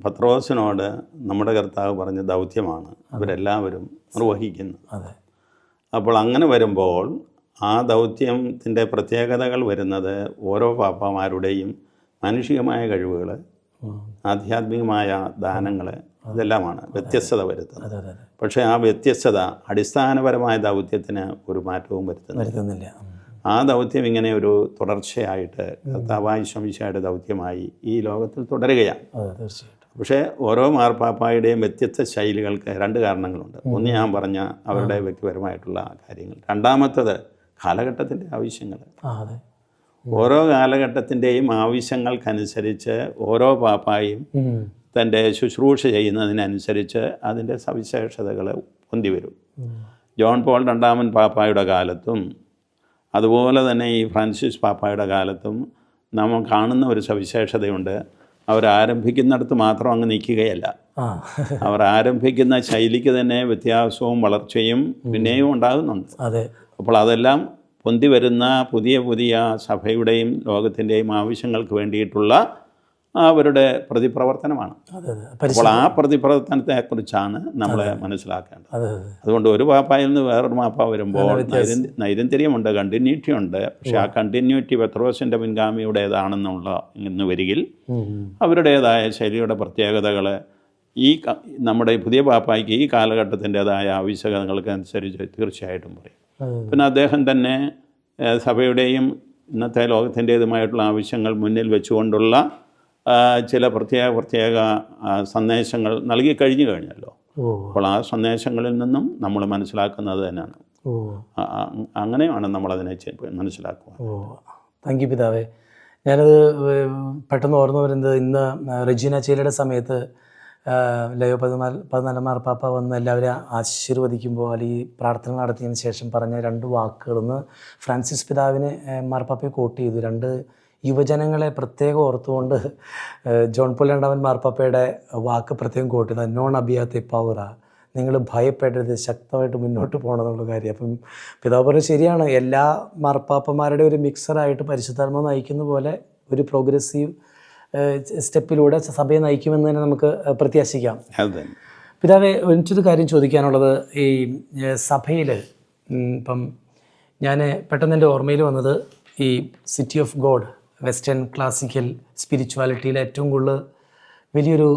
പത്രോസിനോട് നമ്മുടെ കർത്താവ് പറഞ്ഞ ദൗത്യമാണ് അവരെല്ലാവരും നിർവഹിക്കുന്നത്. അതെ. അപ്പോൾ അങ്ങനെ വരുമ്പോൾ ആ ദൗത്യത്തിൻ്റെ പ്രത്യേകതകൾ വരുന്നത് ഓരോ പാപ്പാമാരുടെയും മാനുഷികമായ കഴിവുകൾ, ആധ്യാത്മികമായ ദാനങ്ങൾ, ഇതെല്ലാമാണ് വ്യത്യസ്തത വരുത്തുന്നത്. പക്ഷേ ആ വ്യത്യസ്തത അടിസ്ഥാനപരമായ ദൗത്യത്തിന് ഒരു മാറ്റവും വരുത്തുന്നില്ല. ആ ദൗത്യം ഇങ്ങനെ ഒരു തുടർച്ചയായിട്ട് കർത്താവായി ശമിശയുടെ ദൗത്യമായി ഈ ലോകത്തിൽ തുടരുകയാണ്. പക്ഷേ ഓരോ മാർപ്പാപ്പായുടെയും വ്യത്യസ്ത ശൈലികൾക്ക് രണ്ട് കാരണങ്ങളുണ്ട്. ഒന്ന് ഞാൻ പറഞ്ഞ അവരുടെ വ്യക്തിപരമായിട്ടുള്ള കാര്യങ്ങൾ, രണ്ടാമത്തത് കാലഘട്ടത്തിൻ്റെ ആവശ്യങ്ങൾ. ഓരോ കാലഘട്ടത്തിൻ്റെയും ആവശ്യങ്ങൾക്കനുസരിച്ച് ഓരോ പാപ്പായും തൻ്റെ ശുശ്രൂഷ ചെയ്യുന്നതിനനുസരിച്ച് അതിൻ്റെ സവിശേഷതകൾ പൊന്തിവരും. ജോൺ പോൾ രണ്ടാമൻ പാപ്പായുടെ കാലത്തും അതുപോലെ തന്നെ ഈ ഫ്രാൻസിസ് പാപ്പായുടെ കാലത്തും നമ്മൾ കാണുന്ന ഒരു സവിശേഷതയുണ്ട്. അവരാരംഭിക്കുന്നിടത്ത് മാത്രം അങ്ങ് നിൽക്കുകയല്ല, അവർ ആരംഭിക്കുന്ന ശൈലിക്ക് തന്നെ വ്യത്യാസവും വളർച്ചയും പിന്നെയും ഉണ്ടാകുന്നുണ്ട്. അപ്പോൾ അതെല്ലാം പൊന്തി വരുന്ന പുതിയ പുതിയ സഭയുടെയും ലോകത്തിൻ്റെയും ആവശ്യങ്ങൾക്ക് വേണ്ടിയിട്ടുള്ള അവരുടെ പ്രതിപ്രവർത്തനമാണ്. അപ്പോൾ ആ പ്രതിപ്രവർത്തനത്തെക്കുറിച്ചാണ് നമ്മൾ മനസ്സിലാക്കേണ്ടത്. അതുകൊണ്ട് ഒരു പാപ്പായിൽ നിന്ന് വേറൊരു പാപ്പ വരുമ്പോൾ നൈരന്തര്യമുണ്ട്, കണ്ടിന്യൂറ്റി ഉണ്ട്. പക്ഷെ ആ കണ്ടിന്യൂറ്റി പത്രോസിൻ്റെ പിൻഗാമിയുടേതാണെന്ന് വരികിൽ അവരുടേതായ ശൈലിയുടെ പ്രത്യേകതകൾ ഈ നമ്മുടെ പുതിയ പാപ്പായ്ക്ക് ഈ കാലഘട്ടത്തിൻ്റെതായ ആവശ്യകതകൾക്ക് അനുസരിച്ച് തീർച്ചയായിട്ടും പറയും. പിന്നെ അദ്ദേഹം തന്നെ സഭയുടെയും ഇന്നത്തെ ലോകത്തിൻ്റേതുമായിട്ടുള്ള ആവശ്യങ്ങൾ മുന്നിൽ വെച്ചുകൊണ്ടുള്ള ചില പ്രത്യേക സന്ദേശങ്ങൾ നൽകി കഴിഞ്ഞല്ലോ. അപ്പോൾ ആ സന്ദേശങ്ങളിൽ നിന്നും നമ്മൾ മനസ്സിലാക്കുന്നത് തന്നെയാണ്. അങ്ങനെയാണ് നമ്മളതിനെ മനസ്സിലാക്കുക. താങ്ക് യു പിതാവേ. ഞാനത് പെട്ടെന്ന് ഓർമ്മ വരുന്നത്, ഇന്ന് റെജീന ചേലിയുടെ സമയത്ത് ലയോ 14 മാർപ്പാപ്പ വന്ന് എല്ലാവരെയും ആശീർവദിക്കുമ്പോൾ അല്ലെങ്കിൽ പ്രാർത്ഥന നടത്തിയതിന് ശേഷം പറഞ്ഞ രണ്ട് വാക്കുകളൊന്ന് ഫ്രാൻസിസ് പിതാവിനെ മാർപ്പാപ്പയെ കോട്ട് ചെയ്തു. രണ്ട് യുവജനങ്ങളെ പ്രത്യേകം ഓർത്തുകൊണ്ട് ജോൺ പോൾ രണ്ടാമൻ മാർപ്പാപ്പയുടെ വാക്ക് പ്രത്യേകം കോട്ട് ചെയ്ത നോൺ അബിയാത്തെ പൗറ, നിങ്ങൾ ഭയപ്പെടരുത്, ശക്തമായിട്ട് മുന്നോട്ട് പോകണം എന്നുള്ള കാര്യം. അപ്പം പിതാവ് പറഞ്ഞത് ശരിയാണ്. എല്ലാ മാർപ്പാപ്പന്മാരുടെ ഒരു മിക്സറായിട്ട് പരിശുദ്ധാത്മാവ് നയിക്കുന്ന പോലെ ഒരു പ്രോഗ്രസീവ് സ്റ്റെപ്പിലൂടെ സഭയെ നയിക്കുമെന്ന് തന്നെ നമുക്ക് പ്രത്യാശിക്കാം. പിതാവെ, എനിക്കൊരു കാര്യം ചോദിക്കാനുള്ളത്, ഈ സഭയിൽ ഇപ്പം ഞാൻ പെട്ടെന്ന് എൻ്റെ ഓർമ്മയിൽ വന്നത് ഈ city of God, western classical സ്പിരിച്വാലിറ്റിയിൽ ഏറ്റവും കൂടുതൽ വലിയൊരു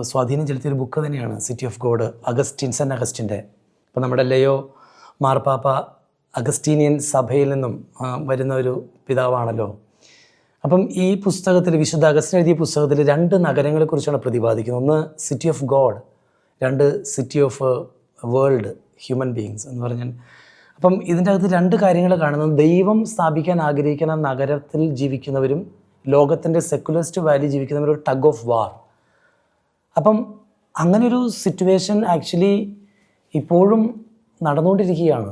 സ്വാധീനം ചെലുത്തിയൊരു ബുക്ക് തന്നെയാണ് സിറ്റി ഓഫ് ഗോഡ്, സെൻറ്റ് അഗസ്റ്റിൻ്റെ. ഇപ്പം നമ്മുടെ ലയോ മാർപ്പാപ്പ അഗസ്റ്റീനിയൻ സഭയിൽ നിന്നും വരുന്ന ഒരു പിതാവാണല്ലോ. അപ്പം ഈ പുസ്തകത്തിൽ, വിശുദ്ധ അഗസ്റ്റിൻ എഴുതിയ പുസ്തകത്തിൽ രണ്ട് നഗരങ്ങളെക്കുറിച്ചാണ് പ്രതിപാദിക്കുന്നത്. ഒന്ന് സിറ്റി ഓഫ് ഗോഡ്, രണ്ട് city of world human beings എന്ന് പറഞ്ഞാൽ. അപ്പം ഇതിൻ്റെ അകത്ത് രണ്ട് കാര്യങ്ങൾ കാണുന്നത്, ദൈവം സ്ഥാപിക്കാൻ ആഗ്രഹിക്കുന്ന നഗരത്തിൽ ജീവിക്കുന്നവരും ലോകത്തിൻ്റെ സെക്കുലറിസ്റ്റ് വാല്യൂ ജീവിക്കുന്നവരും ഒരു ടഗ് ഓഫ് വാർ. അപ്പം അങ്ങനൊരു സിറ്റുവേഷൻ ആക്ച്വലി ഇപ്പോഴും നടന്നുകൊണ്ടിരിക്കുകയാണ്.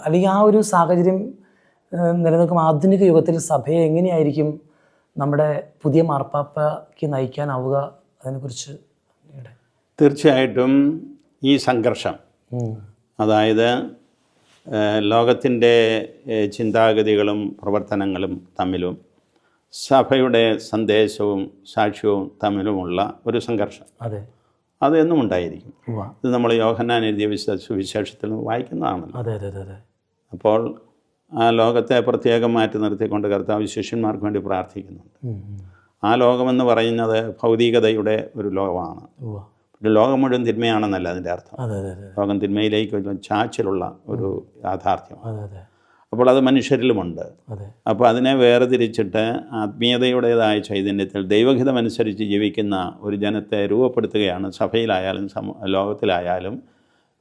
അല്ലെങ്കിൽ ആ ഒരു സാഹചര്യം നിലനിൽക്കും. ആധുനിക യുഗത്തിൽ സഭയെ എങ്ങനെയായിരിക്കും നമ്മുടെ പുതിയ മാർപ്പാപ്പയ്ക്ക് നയിക്കാനാവുക? അതിനെക്കുറിച്ച് തീർച്ചയായിട്ടും ഈ സംഘർഷം, അതായത് ലോകത്തിൻ്റെ ചിന്താഗതികളും പ്രവർത്തനങ്ങളും തമ്മിലും സഭയുടെ സന്ദേശവും സാക്ഷ്യവും തമ്മിലുമുള്ള ഒരു സംഘർഷം, അത് എന്നും ഉണ്ടായിരിക്കും. ഇത് നമ്മൾ യോഹന്നാൻ എഴുതിയ സുവിശേഷത്തിൽ വായിക്കുന്നതാണല്ലോ. അപ്പോൾ ആ ലോകത്തെ പ്രത്യേകം മാറ്റി നിർത്തിക്കൊണ്ട് കർത്താവ് ശിഷ്യന്മാർക്ക് വേണ്ടി പ്രാർത്ഥിക്കുന്നുണ്ട്. ആ ലോകമെന്ന് പറയുന്നത് ഭൗതികതയുടെ ഒരു ലോകമാണ്. ലോകം മുഴുവൻ തിന്മയാണെന്നല്ല അതിൻ്റെ അർത്ഥം. ലോകം തിന്മയിലേക്ക് ചാച്ചിലുള്ള ഒരു യാഥാർത്ഥ്യമാണ്. അപ്പോൾ അത് മനുഷ്യരിലുമുണ്ട്. അപ്പോൾ അതിനെ വേർതിരിച്ചിട്ട് ആത്മീയതയുടേതായ ചൈതന്യത്തിൽ ദൈവഹിതമനുസരിച്ച് ജീവിക്കുന്ന ഒരു ജനത്തെ രൂപപ്പെടുത്തുകയാണ് സഭയിലായാലും ലോകത്തിലായാലും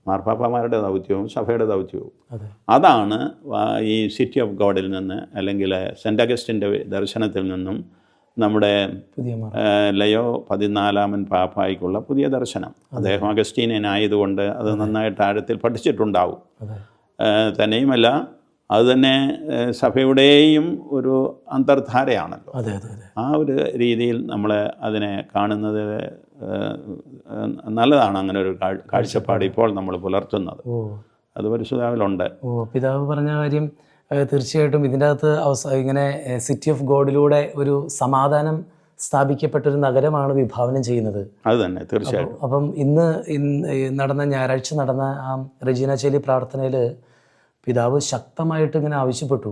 മാർപ്പാപ്പമാരുടെ ദൗത്യവും സഭയുടെ ദൗത്യവും. അതാണ് ഈ സിറ്റി ഓഫ് ഗോഡിൽ നിന്ന്, അല്ലെങ്കിൽ സെൻറ്റ് അഗസ്റ്റിൻ്റെ ദർശനത്തിൽ നിന്നും നമ്മുടെ ലയോ 14 പാപ്പായ്ക്കുള്ള പുതിയ ദർശനം. അദ്ദേഹം അഗസ്റ്റീനിയനായതുകൊണ്ട് അത് നന്നായിട്ട് ആഴത്തിൽ പഠിച്ചിട്ടുണ്ടാവും. തന്നെയുമല്ല, അതുതന്നെ സഭയുടെയും ഒരു അന്തർധാരയാണല്ലോ. അതെ അതെ അതെ. ആ ഒരു രീതിയിൽ നമ്മൾ അതിനെ കാണുന്നത് നല്ലതാണ്. അങ്ങനെ ഒരു കാഴ്ചപ്പാട് ഇപ്പോൾ നമ്മൾ പുലർത്തുന്നത്. അത് പരിശുദ്ധാവിലുണ്ട്. പിതാവ് പറഞ്ഞ കാര്യം തീർച്ചയായിട്ടും ഇതിൻ്റെ അകത്ത് ഇങ്ങനെ സിറ്റി ഓഫ് ഗോഡിലൂടെ ഒരു സമാധാനം സ്ഥാപിക്കപ്പെട്ടൊരു നഗരമാണ് വിഭാവനം ചെയ്യുന്നത്. അത് തന്നെ, തീർച്ചയായിട്ടും. അപ്പം ഇന്ന് നടന്ന ഞായറാഴ്ച നടന്ന ആ റെജീന ചേലി പ്രാർത്ഥനയിൽ പിതാവ് ശക്തമായിട്ട് ഇങ്ങനെ ആവശ്യപ്പെട്ടു,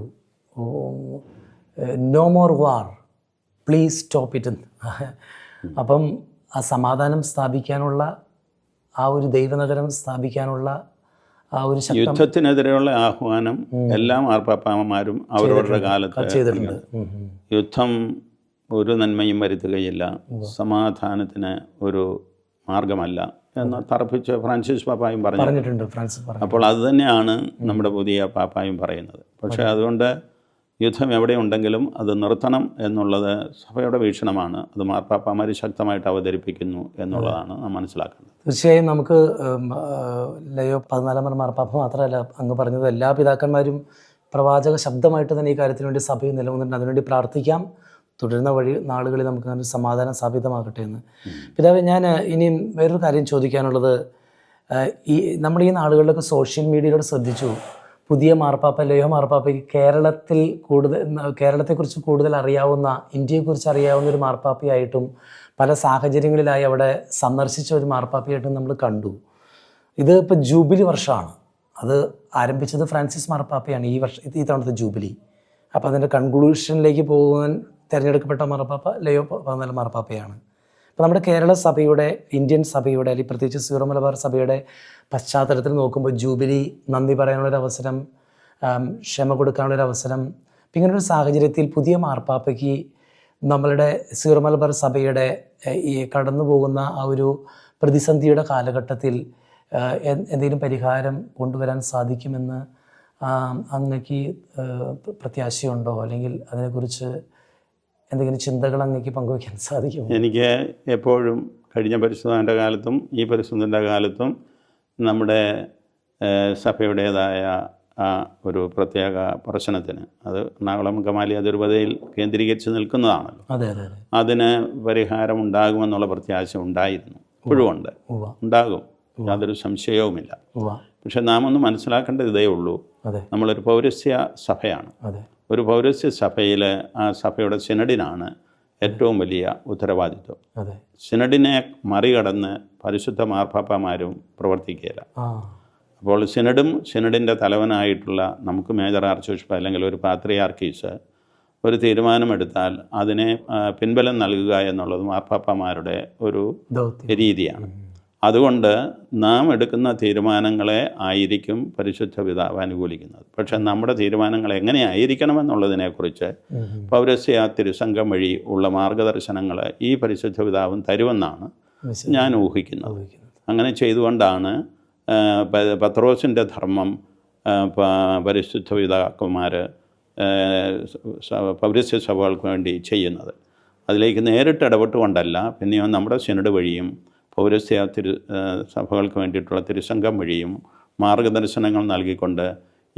no more war, please stop it. അപ്പം ആ സമാധാനം സ്ഥാപിക്കാനുള്ള, ആ ഒരു ദൈവനഗരം സ്ഥാപിക്കാനുള്ള ആ ഒരു യുദ്ധത്തിനെതിരെയുള്ള ആഹ്വാനം എല്ലാ മാർപ്പാപ്പമാരും അവരവരുടെ കാലത്ത് ചെയ്തിട്ടുണ്ട്. യുദ്ധം ഒരു നന്മയും വരുത്തുകയില്ല, സമാധാനത്തിന് ഒരു മാർഗമല്ല എന്ന് തറപ്പിച്ച് ഫ്രാൻസിസ് പാപ്പായും പറഞ്ഞിട്ടുണ്ട്. അപ്പോൾ അത് തന്നെയാണ് നമ്മുടെ പുതിയ പാപ്പായും പറയുന്നത്. പക്ഷേ അതുകൊണ്ട് യുദ്ധം എവിടെയുണ്ടെങ്കിലും അത് നിർത്തണം എന്നുള്ളത് സഭയുടെ വീക്ഷണമാണ്. അത് മാർപ്പാപ്പമാർ ശക്തമായിട്ട് അവതരിപ്പിക്കുന്നു എന്നുള്ളതാണ് നാം മനസ്സിലാക്കേണ്ടത്. തീർച്ചയായും നമുക്ക് ലയോ 14 മാർപ്പാപ്പ മാത്രമല്ല, അങ്ങ് പറഞ്ഞത് എല്ലാ പിതാക്കന്മാരും പ്രവാചക ശബ്ദമായിട്ട് തന്നെ ഈ കാര്യത്തിന് വേണ്ടി സഭയിൽ നിലനിന്നിട്ടുണ്ട്. അതിനുവേണ്ടി പ്രാർത്ഥിക്കാം. തുടരുന്ന നാളുകളിൽ നമുക്ക് അങ്ങനെ സമാധാനം സ്ഥാപിതമാകട്ടെ എന്ന്. പിതാവ്, ഞാൻ ഇനിയും വേറൊരു കാര്യം ചോദിക്കാനുള്ളത്, നമ്മൾ ഈ നാളുകളിലൊക്കെ സോഷ്യൽ മീഡിയയിലൂടെ ശ്രദ്ധിച്ചു, പുതിയ മാർപ്പാപ്പ ലയോ മാർപ്പാപ്പയ്ക്ക് കേരളത്തെക്കുറിച്ച് കൂടുതൽ അറിയാവുന്ന, ഇന്ത്യയെക്കുറിച്ച് അറിയാവുന്ന ഒരു മാർപ്പാപ്പയായിട്ടും പല സാഹചര്യങ്ങളിലായി അവിടെ സന്ദർശിച്ച ഒരു മാർപ്പാപ്പയായിട്ടും നമ്മൾ കണ്ടു. ഇത് ഇപ്പോൾ ജൂബിലി വർഷമാണ്. അത് ആരംഭിച്ചത് ഫ്രാൻസിസ് മാർപ്പാപ്പയാണ് ഈ തവണത്തെ ജൂബിലി. അപ്പോൾ അതിൻ്റെ കൺക്ലൂഷനിലേക്ക് പോകാൻ തിരഞ്ഞെടുക്കപ്പെട്ട മാർപ്പാപ്പ ലയോ 14 മാർപ്പാപ്പയാണ്. അപ്പോൾ നമ്മുടെ കേരള സഭയുടെ, ഇന്ത്യൻ സഭയുടെ, അല്ലെങ്കിൽ പ്രത്യേകിച്ച് സീറോ മലബാർ സഭയുടെ പശ്ചാത്തലത്തിൽ നോക്കുമ്പോൾ ജൂബിലി, നന്ദി പറയാനുള്ളൊരവസരം, ക്ഷമ കൊടുക്കാനുള്ളൊരവസരം, ഇങ്ങനൊരു സാഹചര്യത്തിൽ പുതിയ മാർപ്പാപ്പയ്ക്ക് നമ്മളുടെ സീറോ മലബാർ സഭയുടെ ഈ കടന്നു പോകുന്ന ആ ഒരു പ്രതിസന്ധിയുടെ കാലഘട്ടത്തിൽ എന്തെങ്കിലും പരിഹാരം കൊണ്ടുവരാൻ സാധിക്കുമെന്ന് അങ്ങക്ക് പ്രത്യാശയുണ്ടോ? അല്ലെങ്കിൽ അതിനെക്കുറിച്ച് എന്തെങ്കിലും ചിന്തകൾ അങ്ങേക്ക് പങ്കുവയ്ക്കാൻ സാധിക്കും? എനിക്ക് എപ്പോഴും കഴിഞ്ഞ പരിശുദ്ധൻ്റെ കാലത്തും ഈ പരിശുദ്ധൻ്റെ കാലത്തും നമ്മുടെ സഭയുടേതായ ആ ഒരു പ്രത്യേക പ്രശ്നത്തിന്, അത് എറണാകുളം ഗമാലി അതിരൂപതയിൽ കേന്ദ്രീകരിച്ച് നിൽക്കുന്നതാണല്ലോ. അതെ അതെ. അതിന് പരിഹാരം ഉണ്ടാകുമെന്നുള്ള പ്രത്യാശ ഉണ്ടായിരുന്നു, ഇപ്പോഴും ഉണ്ട്, ഉണ്ടാകും, യാതൊരു സംശയവുമില്ല. പക്ഷെ നാം ഒന്ന് മനസ്സിലാക്കേണ്ടത് ഇതേ ഉള്ളൂ, നമ്മളൊരു പൗരസ്യ സഭയാണ്. ഒരു പൗരസ്യ സഭയിൽ ആ സഭയുടെ സിനഡിനാണ് ഏറ്റവും വലിയ ഉത്തരവാദിത്വം. സിനഡിനെ മറികടന്ന് പരിശുദ്ധ മാർപ്പാപ്പമാരും പ്രവർത്തിക്കുകയില്ല. അപ്പോൾ സിനഡിൻ്റെ തലവനായിട്ടുള്ള നമുക്ക് മേജർ ആർച്ച് ബിഷപ്പ് അല്ലെങ്കിൽ ഒരു പാത്രിയാർക്കീസ് ഒരു തീരുമാനമെടുത്താൽ അതിനെ പിൻബലം നൽകുക എന്നുള്ളത് മാർപ്പാപ്പമാരുടെ ഒരു രീതിയാണ്. അതുകൊണ്ട് നാം എടുക്കുന്ന തീരുമാനങ്ങളെ ആയിരിക്കും പരിശുദ്ധ പിതാവ് അനുകൂലിക്കുന്നത്. പക്ഷെ നമ്മുടെ തീരുമാനങ്ങൾ എങ്ങനെയായിരിക്കണമെന്നുള്ളതിനെക്കുറിച്ച് പൗരസ്യ തിരുസംഘം വഴി ഉള്ള മാർഗദർശനങ്ങൾ ഈ പരിശുദ്ധ പിതാവും തരുമെന്നാണ് ഞാൻ ഊഹിക്കുന്നത്. അങ്ങനെ ചെയ്തുകൊണ്ടാണ് പത്രോസിൻ്റെ ധർമ്മം പരിശുദ്ധ പിതാക്കന്മാർ പൗരസ്യ സഭകൾക്ക് വേണ്ടി ചെയ്യുന്നത്. അതിലേക്ക് നേരിട്ട് ഇടപെട്ടുകൊണ്ടല്ല, പിന്നെയോ നമ്മുടെ സിനഡ് വഴിയും പൗരസ്യ സഭകൾക്ക് വേണ്ടിയിട്ടുള്ള തിരുസംഘം വഴിയും മാർഗദർശനങ്ങൾ നൽകിക്കൊണ്ട്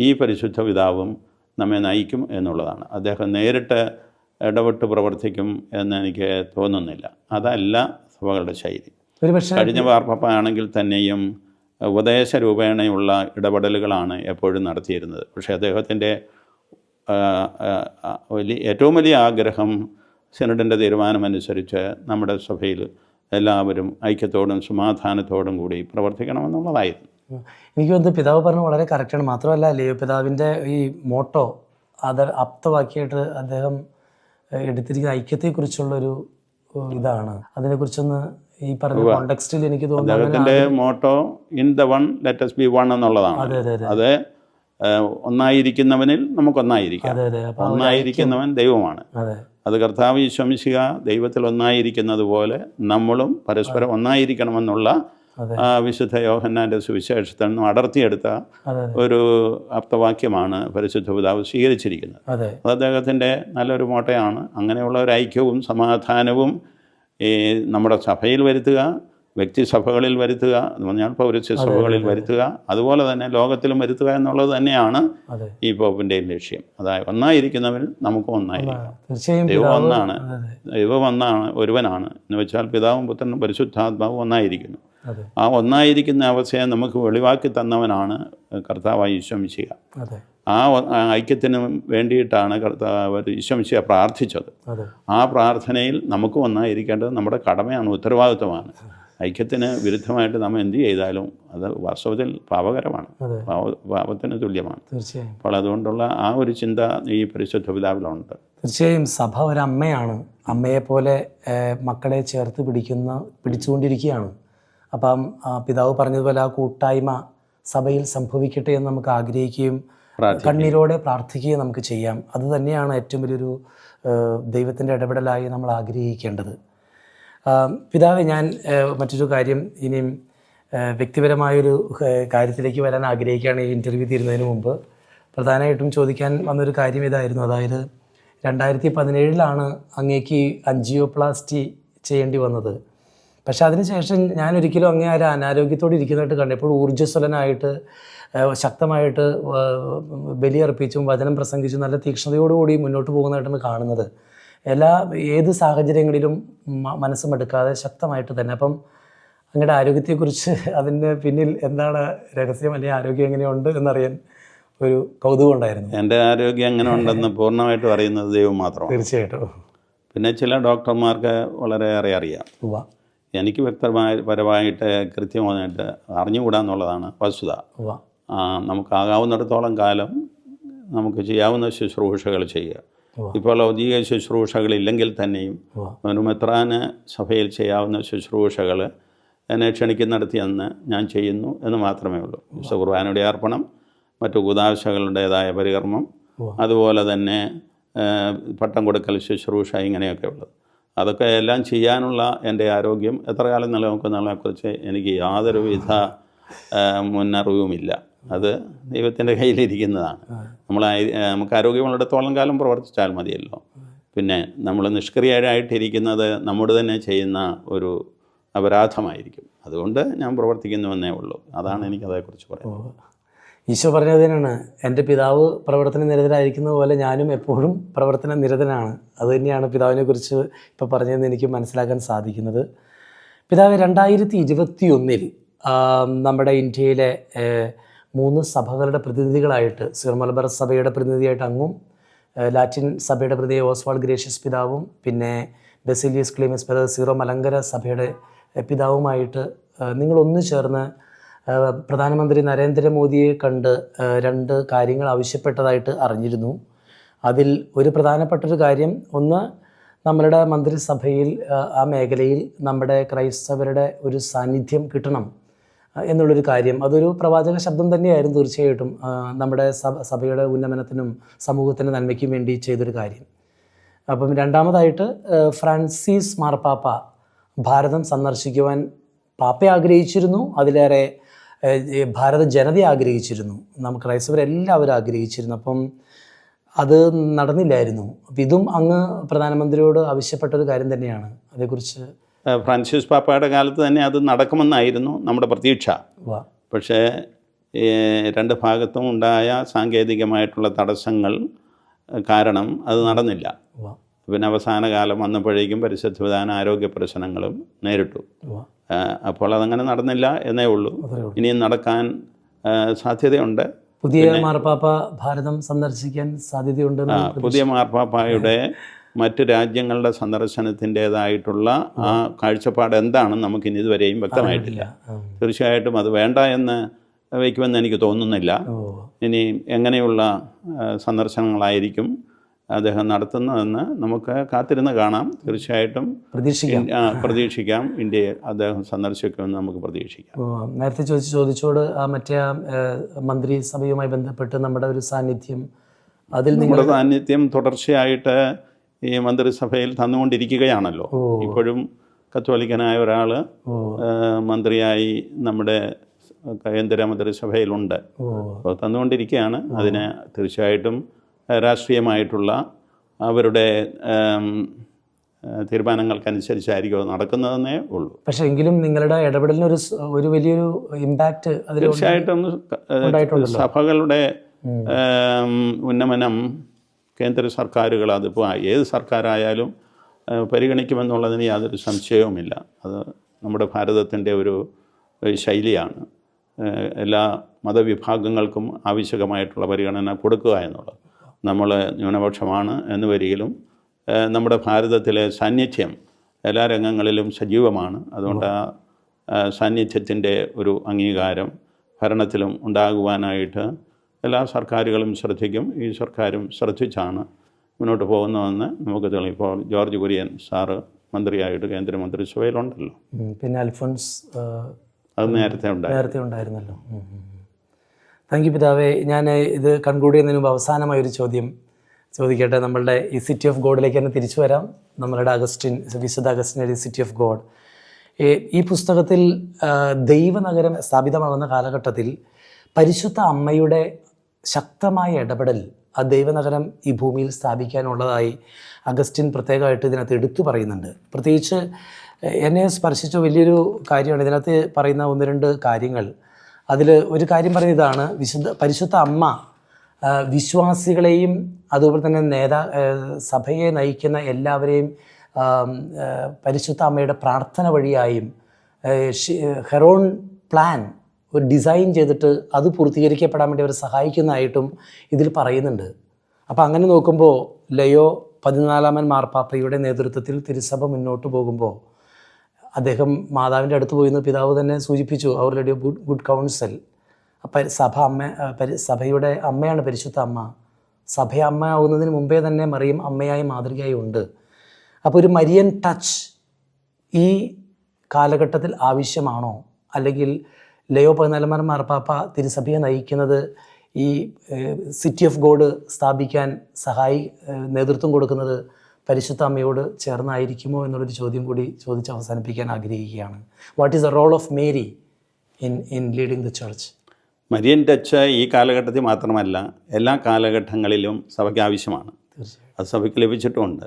ഈ പരിശുദ്ധ പിതാവും നമ്മെ നയിക്കും എന്നുള്ളതാണ്. അദ്ദേഹം നേരിട്ട് ഇടപെട്ട് പ്രവർത്തിക്കും എന്ന് എനിക്ക് തോന്നുന്നില്ല. അതല്ല സഭകളുടെ ശൈലി. കഴിഞ്ഞ മാർപ്പാപ്പ ആണെങ്കിൽ തന്നെയും ഉപദേശ രൂപേണയുള്ള ഇടപെടലുകളാണ് എപ്പോഴും നടത്തിയിരുന്നത്. പക്ഷേ അദ്ദേഹത്തിൻ്റെ ഏറ്റവും വലിയ ആഗ്രഹം സിനഡിൻ്റെ തീരുമാനമനുസരിച്ച് നമ്മുടെ സഭയിൽ എല്ലാവരും ഐക്യത്തോടും സമാധാനത്തോടും കൂടി പ്രവർത്തിക്കണമെന്നുള്ളതായിരുന്നു. എനിക്ക് തോന്നുന്നു പിതാവ് പറഞ്ഞത് വളരെ കറക്റ്റാണ്. മാത്രമല്ല ലിയോ പിതാവിൻ്റെ ഈ മോട്ടോ അത് ആപ്തവാക്കിയിട്ട് അദ്ദേഹം എടുത്തിരിക്കുന്ന ഐക്യത്തെക്കുറിച്ചുള്ളൊരു ഇതാണ്. അതിനെക്കുറിച്ചൊന്ന് ഈ പറഞ്ഞ കോണ്ടെക്സ്റ്റിൽ എനിക്ക് തോന്നുന്നു അദ്ദേഹത്തിൻ്റെ motto in the one let us be one എന്നുള്ളതാണ്. അത് ഒന്നായിരിക്കുന്നവനിൽ നമുക്കൊന്നായിരിക്കാം. ഒന്നായിരിക്കുന്നവൻ ദൈവമാണ്. അത് കർത്താവ് ഈശോ മിശിഹ ദൈവത്തിൽ ഒന്നായിരിക്കുന്നത് പോലെ നമ്മളും പരസ്പരം ഒന്നായിരിക്കണമെന്നുള്ള വിശുദ്ധ യോഹന്നാൻ്റെ സുവിശേഷത്തിൽ നിന്നും അടർത്തിയെടുത്ത ഒരു ആപ്തവാക്യമാണ് പരിശുദ്ധ പിതാവ് സ്വീകരിച്ചിരിക്കുന്നത്. അത് അദ്ദേഹത്തിൻ്റെ നല്ലൊരു മോട്ടയാണ്. അങ്ങനെയുള്ള ഒരു ഐക്യവും സമാധാനവും ഈ നമ്മുടെ സഭയിൽ വരുത്തുക, വ്യക്തിസഭകളിൽ വരുത്തുക എന്ന് പറഞ്ഞാൽ പൗരസ്ത്യ സഭകളിൽ വരുത്തുക, അതുപോലെ തന്നെ ലോകത്തിലും വരുത്തുക എന്നുള്ളത് തന്നെയാണ് ഈ പോപ്പിൻ്റെയും ലക്ഷ്യം. അതായത് ഒന്നായിരിക്കുന്നവൻ നമുക്ക് ഒന്നായിരിക്കാം. ദൈവം ഒന്നാണ്, ദൈവം ഒന്നാണ്, ഒരുവനാണ് എന്ന് വെച്ചാൽ പിതാവും പുത്രനും പരിശുദ്ധാത്മാവും ഒന്നായിരിക്കുന്നു. ആ ഒന്നായിരിക്കുന്ന അവസ്ഥയെ നമുക്ക് വെളിവാക്കി തന്നവനാണ് കർത്താവായ ഈശോ മിശിഹ. ആ ഐക്യത്തിന് വേണ്ടിയിട്ടാണ് കർത്താവ് ഈശോ മിശിഹ പ്രാർത്ഥിച്ചത്. ആ പ്രാർത്ഥനയിൽ നമുക്ക് ഒന്നായിരിക്കേണ്ടത് നമ്മുടെ കടമയാണ്, ഉത്തരവാദിത്വമാണ്. ഐക്യത്തിന് വിരുദ്ധമായിട്ട് നമ്മൾ എന്ത് ചെയ്താലും അത് വാസ്തവത്തിൽ പാപകരമാണ്, പാപത്തിന് തുല്യമാണ്. അപ്പോൾ അതുകൊണ്ടുള്ള ആ ഒരു ചിന്ത ഈ പരിശുദ്ധ പിതാവിലുണ്ട്. തീർച്ചയായും സഭ ഒരമ്മയാണ്, അമ്മയെപ്പോലെ മക്കളെ ചേർത്ത് പിടിച്ചുകൊണ്ടിരിക്കുകയാണ്. അപ്പം പിതാവ് പറഞ്ഞതുപോലെ ആ കൂട്ടായ്മ സഭയിൽ സംഭവിക്കട്ടെ എന്ന് നമുക്ക് ആഗ്രഹിക്കുകയും കണ്ണീരോടെ പ്രാർത്ഥിക്കുകയും നമുക്ക് ചെയ്യാം. അത് തന്നെയാണ് ഏറ്റവും വലിയൊരു ദൈവത്തിൻ്റെ ഇടപെടലായി നമ്മൾ ആഗ്രഹിക്കേണ്ടത്. പിതാവെ, ഞാൻ മറ്റൊരു കാര്യം ഇനിയും വ്യക്തിപരമായൊരു കാര്യത്തിലേക്ക് വരാൻ ആഗ്രഹിക്കുകയാണ്. ഈ ഇൻ്റർവ്യൂ തീരുന്നതിന് മുമ്പ് പ്രധാനമായിട്ടും ചോദിക്കാൻ വന്നൊരു കാര്യം ഇതായിരുന്നു. അതായത് 2017 അങ്ങേക്ക് ആൻജിയോപ്ലാസ്റ്റി ചെയ്യേണ്ടി വന്നത്. പക്ഷെ അതിനുശേഷം ഞാനൊരിക്കലും അങ്ങേ ഒരു അനാരോഗ്യത്തോടെ ഇരിക്കുന്നതായിട്ട് കണ്ടപ്പോൾ ഊർജ്ജസ്വലനായിട്ട് ശക്തമായിട്ട് ബലിയർപ്പിച്ചും വചനം പ്രസംഗിച്ചും നല്ല തീക്ഷ്ണതയോടുകൂടി മുന്നോട്ട് പോകുന്നതായിട്ടാണ് കാണുന്നത്. ഏത് സാഹചര്യങ്ങളിലും മനസ്സ് മടുക്കാതെ ശക്തമായിട്ട് തന്നെ. അപ്പം അങ്ങയുടെ ആരോഗ്യത്തെക്കുറിച്ച് അതിൻ്റെ പിന്നിൽ എന്താണ് രഹസ്യം, അല്ലെങ്കിൽ ആരോഗ്യം എങ്ങനെയുണ്ട് എന്നറിയാൻ ഒരു കൗതുകം ഉണ്ടായിരുന്നു. എൻ്റെ ആരോഗ്യം എങ്ങനെ ഉണ്ടെന്ന് പൂർണ്ണമായിട്ടും അറിയുന്നത് ദൈവം മാത്രമാണ്. തീർച്ചയായിട്ടും. പിന്നെ ചില ഡോക്ടർമാർക്ക് വളരെയേറെ അറിയാം. എനിക്ക് വ്യക്തപരമായിട്ട് കൃത്യമായിട്ട് അറിഞ്ഞുകൂടാന്നുള്ളതാണ് വസ്തുത. നമുക്കാകാവുന്നിടത്തോളം കാലം നമുക്ക് ചെയ്യാവുന്ന ശുശ്രൂഷകൾ ചെയ്യുക. ഇപ്പോൾ ലൗകിക ശുശ്രൂഷകളില്ലെങ്കിൽ തന്നെയും ഒരു മെത്രാന് സഭയിൽ ചെയ്യാവുന്ന ശുശ്രൂഷകൾ എന്നെ ക്ഷണിക്കുന്നിടത്ത് എന്ന് ഞാൻ ചെയ്യുന്നു എന്ന് മാത്രമേ ഉള്ളൂ. വിശുദ്ധ കുർബാനയുടെ അർപ്പണം, മറ്റു കൂദാശകളുടേതായ പരികർമ്മം, അതുപോലെ തന്നെ പട്ടം കൊടുക്കൽ ശുശ്രൂഷ, ഇങ്ങനെയൊക്കെ ഉള്ളത്. അതൊക്കെ എല്ലാം ചെയ്യാനുള്ള എൻ്റെ ആരോഗ്യം എത്ര കാലം നിലനിൽക്കുന്നതിനെക്കുറിച്ച് എനിക്ക് യാതൊരുവിധ മുന്നറിവുമില്ല. അത് ദൈവത്തിൻ്റെ കയ്യിലിരിക്കുന്നതാണ്. നമുക്ക് ആരോഗ്യമുള്ളിടത്തോളം കാലം പ്രവർത്തിച്ചാൽ മതിയല്ലോ. പിന്നെ നമ്മൾ നിഷ്ക്രിയരായിട്ടിരിക്കുന്നത് നമ്മുടെ തന്നെ ചെയ്യുന്ന ഒരു അപരാധമായിരിക്കും. അതുകൊണ്ട് ഞാൻ പ്രവർത്തിക്കുന്നുവെന്നേ ഉള്ളൂ. അതാണ് എനിക്കതേക്കുറിച്ച് പറയുന്നത്. ഈശോ പറഞ്ഞതിനാണ്, എൻ്റെ പിതാവ് പ്രവർത്തന നിരതരായിരിക്കുന്നത് പോലെ ഞാനും എപ്പോഴും പ്രവർത്തന നിരതനാണ്. അതുതന്നെയാണ് പിതാവിനെ കുറിച്ച് ഇപ്പോൾ പറഞ്ഞതെന്ന് എനിക്ക് മനസ്സിലാക്കാൻ സാധിക്കുന്നത്. പിതാവ്, 2021 നമ്മുടെ ഇന്ത്യയിലെ 3 സഭകളുടെ പ്രതിനിധികളായിട്ട്, സീറോ മലബാർ സഭയുടെ പ്രതിനിധിയായിട്ട് അങ്ങും, ലാറ്റിൻ സഭയുടെ പ്രതിനിധി ഓസ്വാൾഡ് ഗ്രേഷ്യസ് പിതാവും, പിന്നെ ബെസിലിയസ് ക്ലീമസ് പിതാവ് സീറോ മലങ്കര സഭയുടെ പിതാവുമായിട്ട് നിങ്ങളൊന്നു ചേർന്ന് പ്രധാനമന്ത്രി നരേന്ദ്രമോദിയെ കണ്ട് 2 കാര്യങ്ങൾ ആവശ്യപ്പെട്ടതായിട്ട് അറിഞ്ഞിരുന്നു. അതിൽ ഒരു പ്രധാനപ്പെട്ടൊരു കാര്യം, ഒന്ന്, നമ്മളുടെ മന്ത്രിസഭയിൽ ആ മേഖലയിൽ നമ്മുടെ ക്രൈസ്തവരുടെ ഒരു സാന്നിധ്യം കിട്ടണം എന്നുള്ളൊരു കാര്യം. അതൊരു പ്രവാചക ശബ്ദം തന്നെയായിരുന്നു തീർച്ചയായിട്ടും. നമ്മുടെ സഭയുടെ ഉന്നമനത്തിനും സമൂഹത്തിൻ്റെ നന്മയ്ക്കും വേണ്ടി ചെയ്തൊരു കാര്യം. അപ്പം രണ്ടാമതായിട്ട്, ഫ്രാൻസിസ് മാർപ്പാപ്പ ഭാരതം സന്ദർശിക്കുവാൻ പാപ്പ ആഗ്രഹിച്ചിരുന്നു, അതിലേറെ ഭാരത ജനത ആഗ്രഹിച്ചിരുന്നു, നമുക്ക് ക്രൈസ്തവരെല്ലാവരും ആഗ്രഹിച്ചിരുന്നു. അപ്പം അത് നടന്നില്ലായിരുന്നു. അപ്പം ഇതും അങ്ങ് പ്രധാനമന്ത്രിയോട് ആവശ്യപ്പെട്ടൊരു കാര്യം തന്നെയാണ്. അതേക്കുറിച്ച് ഫ്രാൻസിസ് പാപ്പയുടെ കാലത്ത് തന്നെ അത് നടക്കുമെന്നായിരുന്നു നമ്മുടെ പ്രതീക്ഷ. പക്ഷേ 2 ഭാഗത്തും ഉണ്ടായ സാങ്കേതികമായിട്ടുള്ള തടസ്സങ്ങൾ കാരണം അത് നടന്നില്ല. പിന്നെ അവസാന കാലം വന്നപ്പോഴേക്കും പരിശുദ്ധ പിതാവിന് ആരോഗ്യ പ്രശ്നങ്ങളും നേരിട്ടു. അപ്പോൾ അതങ്ങനെ നടന്നില്ല എന്നേ ഉള്ളൂ. ഇനിയും നടക്കാൻ സാധ്യതയുണ്ട്. പുതിയ മാർപ്പാപ്പ ഭാരതം സന്ദർശിക്കാൻ സാധ്യതയുണ്ട്. പുതിയ മാർപ്പാപ്പയുടെ മറ്റ് രാജ്യങ്ങളുടെ സന്ദർശനത്തിൻ്റേതായിട്ടുള്ള ആ കാഴ്ചപ്പാട് എന്താണെന്ന് നമുക്കിനി ഇതുവരെയും വ്യക്തമായിട്ടില്ല. തീർച്ചയായിട്ടും അത് വേണ്ട എന്ന് വയ്ക്കുമെന്ന് എനിക്ക് തോന്നുന്നില്ല. ഇനി എങ്ങനെയുള്ള സന്ദർശനങ്ങളായിരിക്കും അദ്ദേഹം നടത്തുന്നതെന്ന് നമുക്ക് കാത്തിരുന്ന് കാണാം. തീർച്ചയായിട്ടും പ്രതീക്ഷിക്കാം. ഇന്ത്യയെ അദ്ദേഹം സന്ദർശിക്കുമെന്ന് നമുക്ക് പ്രതീക്ഷിക്കാം. നേരത്തെ ചോദിച്ചോട് മറ്റേ മന്ത്രിസഭയുമായി ബന്ധപ്പെട്ട് നമ്മുടെ ഒരു സാന്നിധ്യം, അതിൽ നമ്മുടെ സാന്നിധ്യം തുടർച്ചയായിട്ട് ഈ മന്ത്രിസഭയിൽ തന്നുകൊണ്ടിരിക്കുകയാണല്ലോ. ഇപ്പോഴും കത്തോലിക്കനായ ഒരാൾ മന്ത്രിയായി നമ്മുടെ കേന്ദ്ര മന്ത്രിസഭയിലുണ്ട്. അപ്പോൾ തന്നുകൊണ്ടിരിക്കുകയാണ്. അതിന് തീർച്ചയായിട്ടും രാഷ്ട്രീയമായിട്ടുള്ള അവരുടെ തീരുമാനങ്ങൾക്കനുസരിച്ചായിരിക്കും അത് നടക്കുന്നതെന്നേ ഉള്ളൂ. പക്ഷേ എങ്കിലും നിങ്ങളുടെ ഇടപെടലിനൊരു ഒരു വലിയൊരു ഇമ്പാക്റ്റ് അതിൽ തീർച്ചയായിട്ടും സഭകളുടെ ഉന്നമനം കേന്ദ്ര സർക്കാരുകൾ, അതിപ്പോൾ ഏത് സർക്കാരായാലും പരിഗണിക്കുമെന്നുള്ളതിന് യാതൊരു സംശയവുമില്ല. അത് നമ്മുടെ ഭാരതത്തിൻ്റെ ഒരു ശൈലിയാണ്. എല്ലാ മതവിഭാഗങ്ങൾക്കും ആവശ്യകമായിട്ടുള്ള പരിഗണന കൊടുക്കുക എന്നുള്ളത്. നമ്മൾ ന്യൂനപക്ഷമാണ് എന്ന് വരികിലും നമ്മുടെ ഭാരതത്തിലെ സാന്നിധ്യം എല്ലാ രംഗങ്ങളിലും സജീവമാണ്. അതുകൊണ്ട് ആ സാന്നിധ്യത്തിൻ്റെ ഒരു അംഗീകാരം ഭരണത്തിലും ഉണ്ടാകുവാനായിട്ട് എല്ലാ സർക്കാരുകളും ശ്രദ്ധിക്കും. ഈ സർക്കാരും ശ്രദ്ധിച്ചാണ് മുന്നോട്ട് പോകുന്നതെന്ന് നമുക്ക് തെളിയും. ഇപ്പോൾ ജോർജ് കുര്യൻ സാറ് മന്ത്രിയായിട്ട് കേന്ദ്രമന്ത്രിസഭയിലുണ്ടല്ലോ. പിന്നെ അൽഫോൺസ് അത് നേരത്തെ ഉണ്ടായിരുന്നല്ലോ. താങ്ക് യു പിതാവേ. ഞാൻ ഇത് കൺക്ലൂഡ് ചെയ്യുന്നതിന് മുമ്പ് അവസാനമായ ഒരു ചോദ്യം ചോദിക്കട്ടെ. നമ്മളുടെ ഈ സിറ്റി ഓഫ് ഗോഡിലേക്ക് തന്നെ തിരിച്ചു വരാം. നമ്മളുടെ വിശുദ്ധ അഗസ്റ്റിൻ്റെ സിറ്റി ഓഫ് ഗോഡ്, ഈ പുസ്തകത്തിൽ ദൈവനഗരം സ്ഥാപിതമാകുന്ന കാലഘട്ടത്തിൽ പരിശുദ്ധ അമ്മയുടെ ശക്തമായ ഇടപെടൽ ആ ദൈവനഗരം ഈ ഭൂമിയിൽ സ്ഥാപിക്കാനുള്ളതായി അഗസ്റ്റിൻ പ്രത്യേകമായിട്ട് ഇതിനകത്ത് എടുത്തു പറയുന്നുണ്ട്. പ്രത്യേകിച്ച് എന്നെ സ്പർശിച്ച വലിയൊരു കാര്യമാണ് ഇതിനകത്ത് പറയുന്ന ഒന്ന് രണ്ട് കാര്യങ്ങൾ. അതിൽ ഒരു കാര്യം പറയുന്നത് ഇതാണ്: പരിശുദ്ധ അമ്മ വിശ്വാസികളെയും അതുപോലെ തന്നെ സഭയെ നയിക്കുന്ന എല്ലാവരെയും പരിശുദ്ധ അമ്മയുടെ പ്രാർത്ഥന വഴിയായും ഹെറോൺ പ്ലാൻ ഒരു ഡിസൈൻ ചെയ്തിട്ട് അത് പൂർത്തീകരിക്കപ്പെടാൻ വേണ്ടി അവർ സഹായിക്കുന്നതായിട്ടും ഇതിൽ പറയുന്നുണ്ട്. അപ്പോൾ അങ്ങനെ നോക്കുമ്പോൾ ലയോ 14 മാർപ്പാപ്പയുടെ നേതൃത്വത്തിൽ തിരുസഭ മുന്നോട്ട് പോകുമ്പോൾ അദ്ദേഹം മാതാവിൻ്റെ അടുത്ത് പോയിന്ന് പിതാവ് തന്നെ സൂചിപ്പിച്ചു. അവരുടെ ഗുഡ് കൗൺസിൽ. അപ്പം സഭയുടെ അമ്മയാണ് പരിശുദ്ധ അമ്മ. സഭ അമ്മ ആവുന്നതിന് മുമ്പേ തന്നെ മറിയം അമ്മയായി മാതൃകയായി ഉണ്ട്. അപ്പോൾ ഒരു മരിയൻ ടച്ച് ഈ കാലഘട്ടത്തിൽ ആവശ്യമാണോ? അല്ലെങ്കിൽ ലയോ 14 മാർപ്പാപ്പ തിരുസഭയെ നയിക്കുന്നത് ഈ സിറ്റി ഓഫ് ഗോഡ് സ്ഥാപിക്കാൻ നേതൃത്വം കൊടുക്കുന്നത് പരിശുദ്ധ അമ്മയോട് ചേർന്നായിരിക്കുമോ എന്നുള്ളൊരു ചോദ്യം കൂടി ചോദിച്ച് അവസാനിപ്പിക്കാൻ ആഗ്രഹിക്കുകയാണ്. What is the role of Mary in leading the church? Marian touch ഈ കാലഘട്ടത്തിൽ മാത്രമല്ല, എല്ലാ കാലഘട്ടങ്ങളിലും സഭയ്ക്ക് ആവശ്യമാണ്. അത് സഭയ്ക്ക് ലഭിച്ചിട്ടുമുണ്ട്.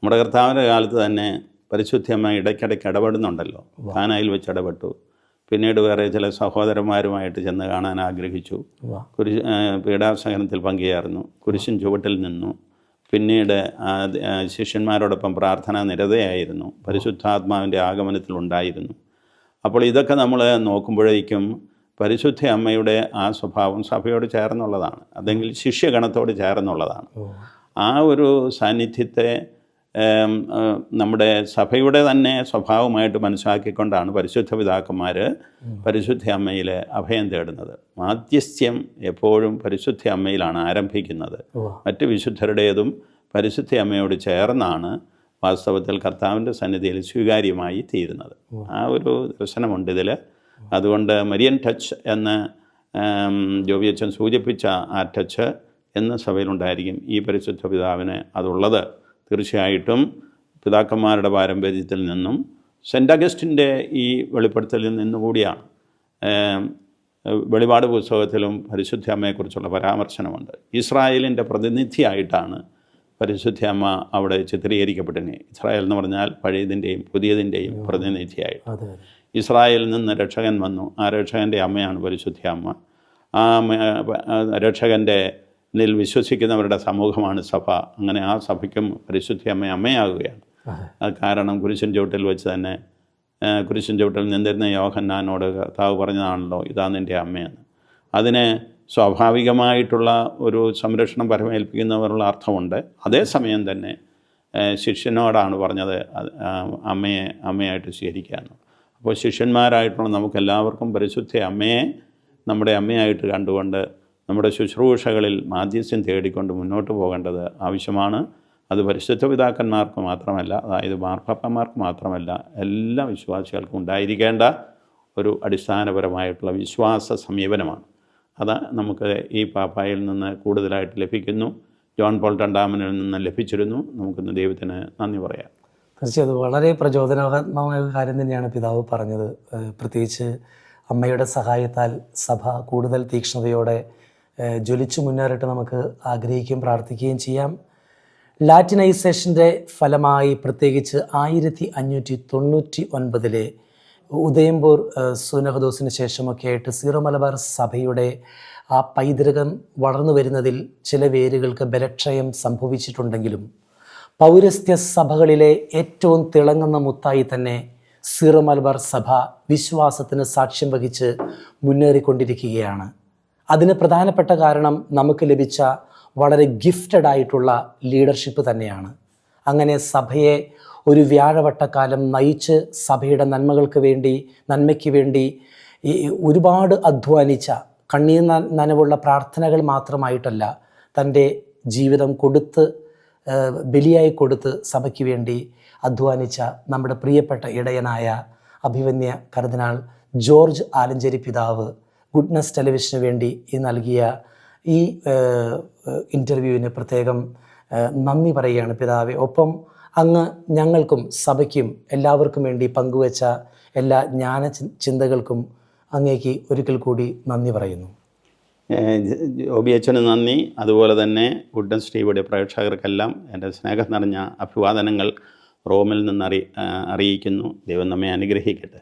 നമ്മുടെ കർത്താവിൻ്റെ കാലത്ത് തന്നെ പരിശുദ്ധമ്മ ഇടയ്ക്കിടയ്ക്ക് ഇടപെടുന്നുണ്ടല്ലോ. കാനായിൽ വെച്ച് ഇടപെട്ടു. പിന്നീട് വേറെ ചില സഹോദരന്മാരുമായിട്ട് ചെന്ന് കാണാൻ ആഗ്രഹിച്ചു. പീഡാസഹനത്തിൽ പങ്കുചേർന്നു. കുരിശിൻ ചുവട്ടിൽ നിന്നു. പിന്നീട് ശിഷ്യന്മാരോടൊപ്പം പ്രാർത്ഥനാ നിരതയായിരുന്നു. പരിശുദ്ധാത്മാവിൻ്റെ ആഗമനത്തിലുണ്ടായിരുന്നു. അപ്പോൾ ഇതൊക്കെ നമ്മൾ നോക്കുമ്പോഴേക്കും പരിശുദ്ധ അമ്മയുടെ ആ സ്വഭാവം സഭയോട് ചേർന്നുള്ളതാണ്, അല്ലെങ്കിൽ ശിഷ്യഗണത്തോട് ചേർന്നുള്ളതാണ്. ആ ഒരു സാന്നിധ്യത്തെ നമ്മുടെ സഭയുടെ തന്നെ സ്വഭാവമായിട്ട് മനസ്സിലാക്കിക്കൊണ്ടാണ് പരിശുദ്ധ പിതാക്കന്മാർ പരിശുദ്ധ അമ്മയിൽ അഭയം തേടുന്നത്. മാധ്യസ്ഥ്യം എപ്പോഴും പരിശുദ്ധ അമ്മയിലാണ് ആരംഭിക്കുന്നത്. മറ്റ് വിശുദ്ധരുടേതും പരിശുദ്ധ അമ്മയോട് ചേർന്നാണ് വാസ്തവത്തിൽ കർത്താവിൻ്റെ സന്നിധിയിൽ സ്വീകാര്യമായി തീരുന്നത്. ആ ഒരു ദർശനമുണ്ട് ഇതിൽ. അതുകൊണ്ട് മരിയൻ ടച്ച് എന്ന് ജോബിയച്ചൻ സൂചിപ്പിച്ച ആ ടച്ച് എന്ന സഭയിലുണ്ടായിരിക്കും. ഈ പരിശുദ്ധ പിതാവിന് അതുള്ളത് തീർച്ചയായിട്ടും പിതാക്കന്മാരുടെ പാരമ്പര്യത്തിൽ നിന്നും സെൻറ്റ് അഗസ്റ്റിൻ്റെ ഈ വെളിപ്പെടുത്തലിൽ നിന്നുകൂടിയാണ്. വെളിപാട് പുസ്തകത്തിലും പരിശുദ്ധ അമ്മയെക്കുറിച്ചുള്ള പരാമർശനമുണ്ട്. ഇസ്രായേലിൻ്റെ പ്രതിനിധിയായിട്ടാണ് പരിശുദ്ധ അമ്മ അവിടെ ചിത്രീകരിക്കപ്പെട്ടത്. ഇസ്രായേൽ എന്ന് പറഞ്ഞാൽ പഴയതിൻ്റെയും പുതിയതിൻ്റെയും പ്രതിനിധിയായിട്ട്. ഇസ്രായേലിൽ നിന്ന് രക്ഷകൻ വന്നു. ആ രക്ഷകൻ്റെ അമ്മയാണ് പരിശുദ്ധ അമ്മ. ആ രക്ഷകൻ്റെ വിശ്വസിക്കുന്നവരുടെ സമൂഹമാണ് സഭ. അങ്ങനെ ആ സഭയ്ക്കും പരിശുദ്ധ അമ്മയാകുകയാണ്. കാരണം കുരിശിൻ ചുവട്ടിൽ വെച്ച് തന്നെ കുരിശിൻ ചുവട്ടിൽ നിന്നിരുന്ന യോഹന്നാനോട് കർത്താവ് പറഞ്ഞതാണല്ലോ, ഇതാ നിൻ്റെ അമ്മയെന്ന്. അതിന് സ്വാഭാവികമായിട്ടുള്ള ഒരു സംരക്ഷണം പരമേൽപ്പിക്കുന്നവരുള്ള അർത്ഥമുണ്ട്. അതേസമയം തന്നെ ശിഷ്യനോടാണ് പറഞ്ഞത് അമ്മയായിട്ട് സ്വീകരിക്കാമെന്ന്. അപ്പോൾ ശിഷ്യന്മാരായിട്ടുള്ള നമുക്കെല്ലാവർക്കും പരിശുദ്ധ അമ്മയെ നമ്മുടെ അമ്മയായിട്ട് കണ്ടുകൊണ്ട് നമ്മുടെ ശുശ്രൂഷകളിൽ മാധ്യസ്ഥ്യം തേടിക്കൊണ്ട് മുന്നോട്ട് പോകേണ്ടത് ആവശ്യമാണ്. അത് പരിശുദ്ധ പിതാക്കന്മാർക്ക് മാത്രമല്ല, അതായത് മാർപ്പാപ്പന്മാർക്ക് മാത്രമല്ല, എല്ലാ വിശ്വാസികൾക്കും ഉണ്ടായിരിക്കേണ്ട ഒരു അടിസ്ഥാനപരമായിട്ടുള്ള വിശ്വാസ സമീപനമാണ്. അത് നമുക്ക് ഈ പാപ്പായിൽ നിന്ന് കൂടുതലായിട്ട് ലഭിക്കുന്നു. ജോൺ പോൾ രണ്ടാമനിൽ നിന്ന് ലഭിച്ചിരുന്നു. നമുക്കിന്ന് ദൈവത്തിന് നന്ദി പറയാം. തീർച്ചയായും വളരെ പ്രചോദനാത്മകമായ കാര്യം തന്നെയാണ് പിതാവ് പറഞ്ഞത്. പ്രത്യേകിച്ച് അമ്മയുടെ സഹായത്താൽ സഭ കൂടുതൽ തീക്ഷ്ണതയോടെ ജ്വലിച്ചു മുന്നേറിട്ട് നമുക്ക് ആഗ്രഹിക്കുകയും പ്രാർത്ഥിക്കുകയും ചെയ്യാം. ലാറ്റിനൈസേഷൻ്റെ ഫലമായി പ്രത്യേകിച്ച് 1599 ഉദയംപൂർ സുനഹദോസിന് ശേഷമൊക്കെ ആയിട്ട് സീറോ മലബാർ സഭയുടെ ആ പൈതൃകം വളർന്നു വരുന്നതിൽ ചില വേരുകൾക്ക് ബലക്ഷയം സംഭവിച്ചിട്ടുണ്ടെങ്കിലും പൗരസ്ത്യ സഭകളിലെ ഏറ്റവും തിളങ്ങുന്ന മുത്തായി തന്നെ സീറോ മലബാർ സഭ വിശ്വാസത്തിന് സാക്ഷ്യം വഹിച്ച് മുന്നേറിക്കൊണ്ടിരിക്കുകയാണ്. അതിന് പ്രധാനപ്പെട്ട കാരണം നമുക്ക് ലഭിച്ച വളരെ ഗിഫ്റ്റഡ് ആയിട്ടുള്ള ലീഡർഷിപ്പ് തന്നെയാണ്. അങ്ങനെ സഭയെ ഒരു വ്യാഴവട്ടക്കാലം നയിച്ച് സഭയുടെ നന്മയ്ക്ക് വേണ്ടി ഒരുപാട് അധ്വാനിച്ച, കണ്ണീർ നനവുള്ള പ്രാർത്ഥനകൾ മാത്രമായിട്ടല്ല, തൻ്റെ ജീവിതം ബലിയായി കൊടുത്ത് സഭയ്ക്ക് വേണ്ടി അധ്വാനിച്ച നമ്മുടെ പ്രിയപ്പെട്ട ഇടയനായ അഭിവന്യ കർദിനാൾ ജോർജ് ആലഞ്ചേരി പിതാവ് ഗുഡ്നസ് ടെലിവിഷന് വേണ്ടി നൽകിയ ഈ ഇൻ്റർവ്യൂവിന് പ്രത്യേകം നന്ദി പറയുകയാണ് പിതാവെ. ഒപ്പം അങ്ങ് ഞങ്ങൾക്കും സഭയ്ക്കും എല്ലാവർക്കും വേണ്ടി പങ്കുവച്ച എല്ലാ ചിന്തകൾക്കും അങ്ങേക്ക് ഒരിക്കൽ കൂടി നന്ദി പറയുന്നു. ഒബിയച്ചന് നന്ദി. അതുപോലെ തന്നെ ഗുഡ്നസ് ടിവിയുടെ പ്രേക്ഷകർക്കെല്ലാം എൻ്റെ സ്നേഹം നിറഞ്ഞ അഭിവാദനങ്ങൾ റോമിൽ നിന്ന് അറിയിക്കുന്നു. ദൈവം നമ്മെ അനുഗ്രഹിക്കട്ടെ.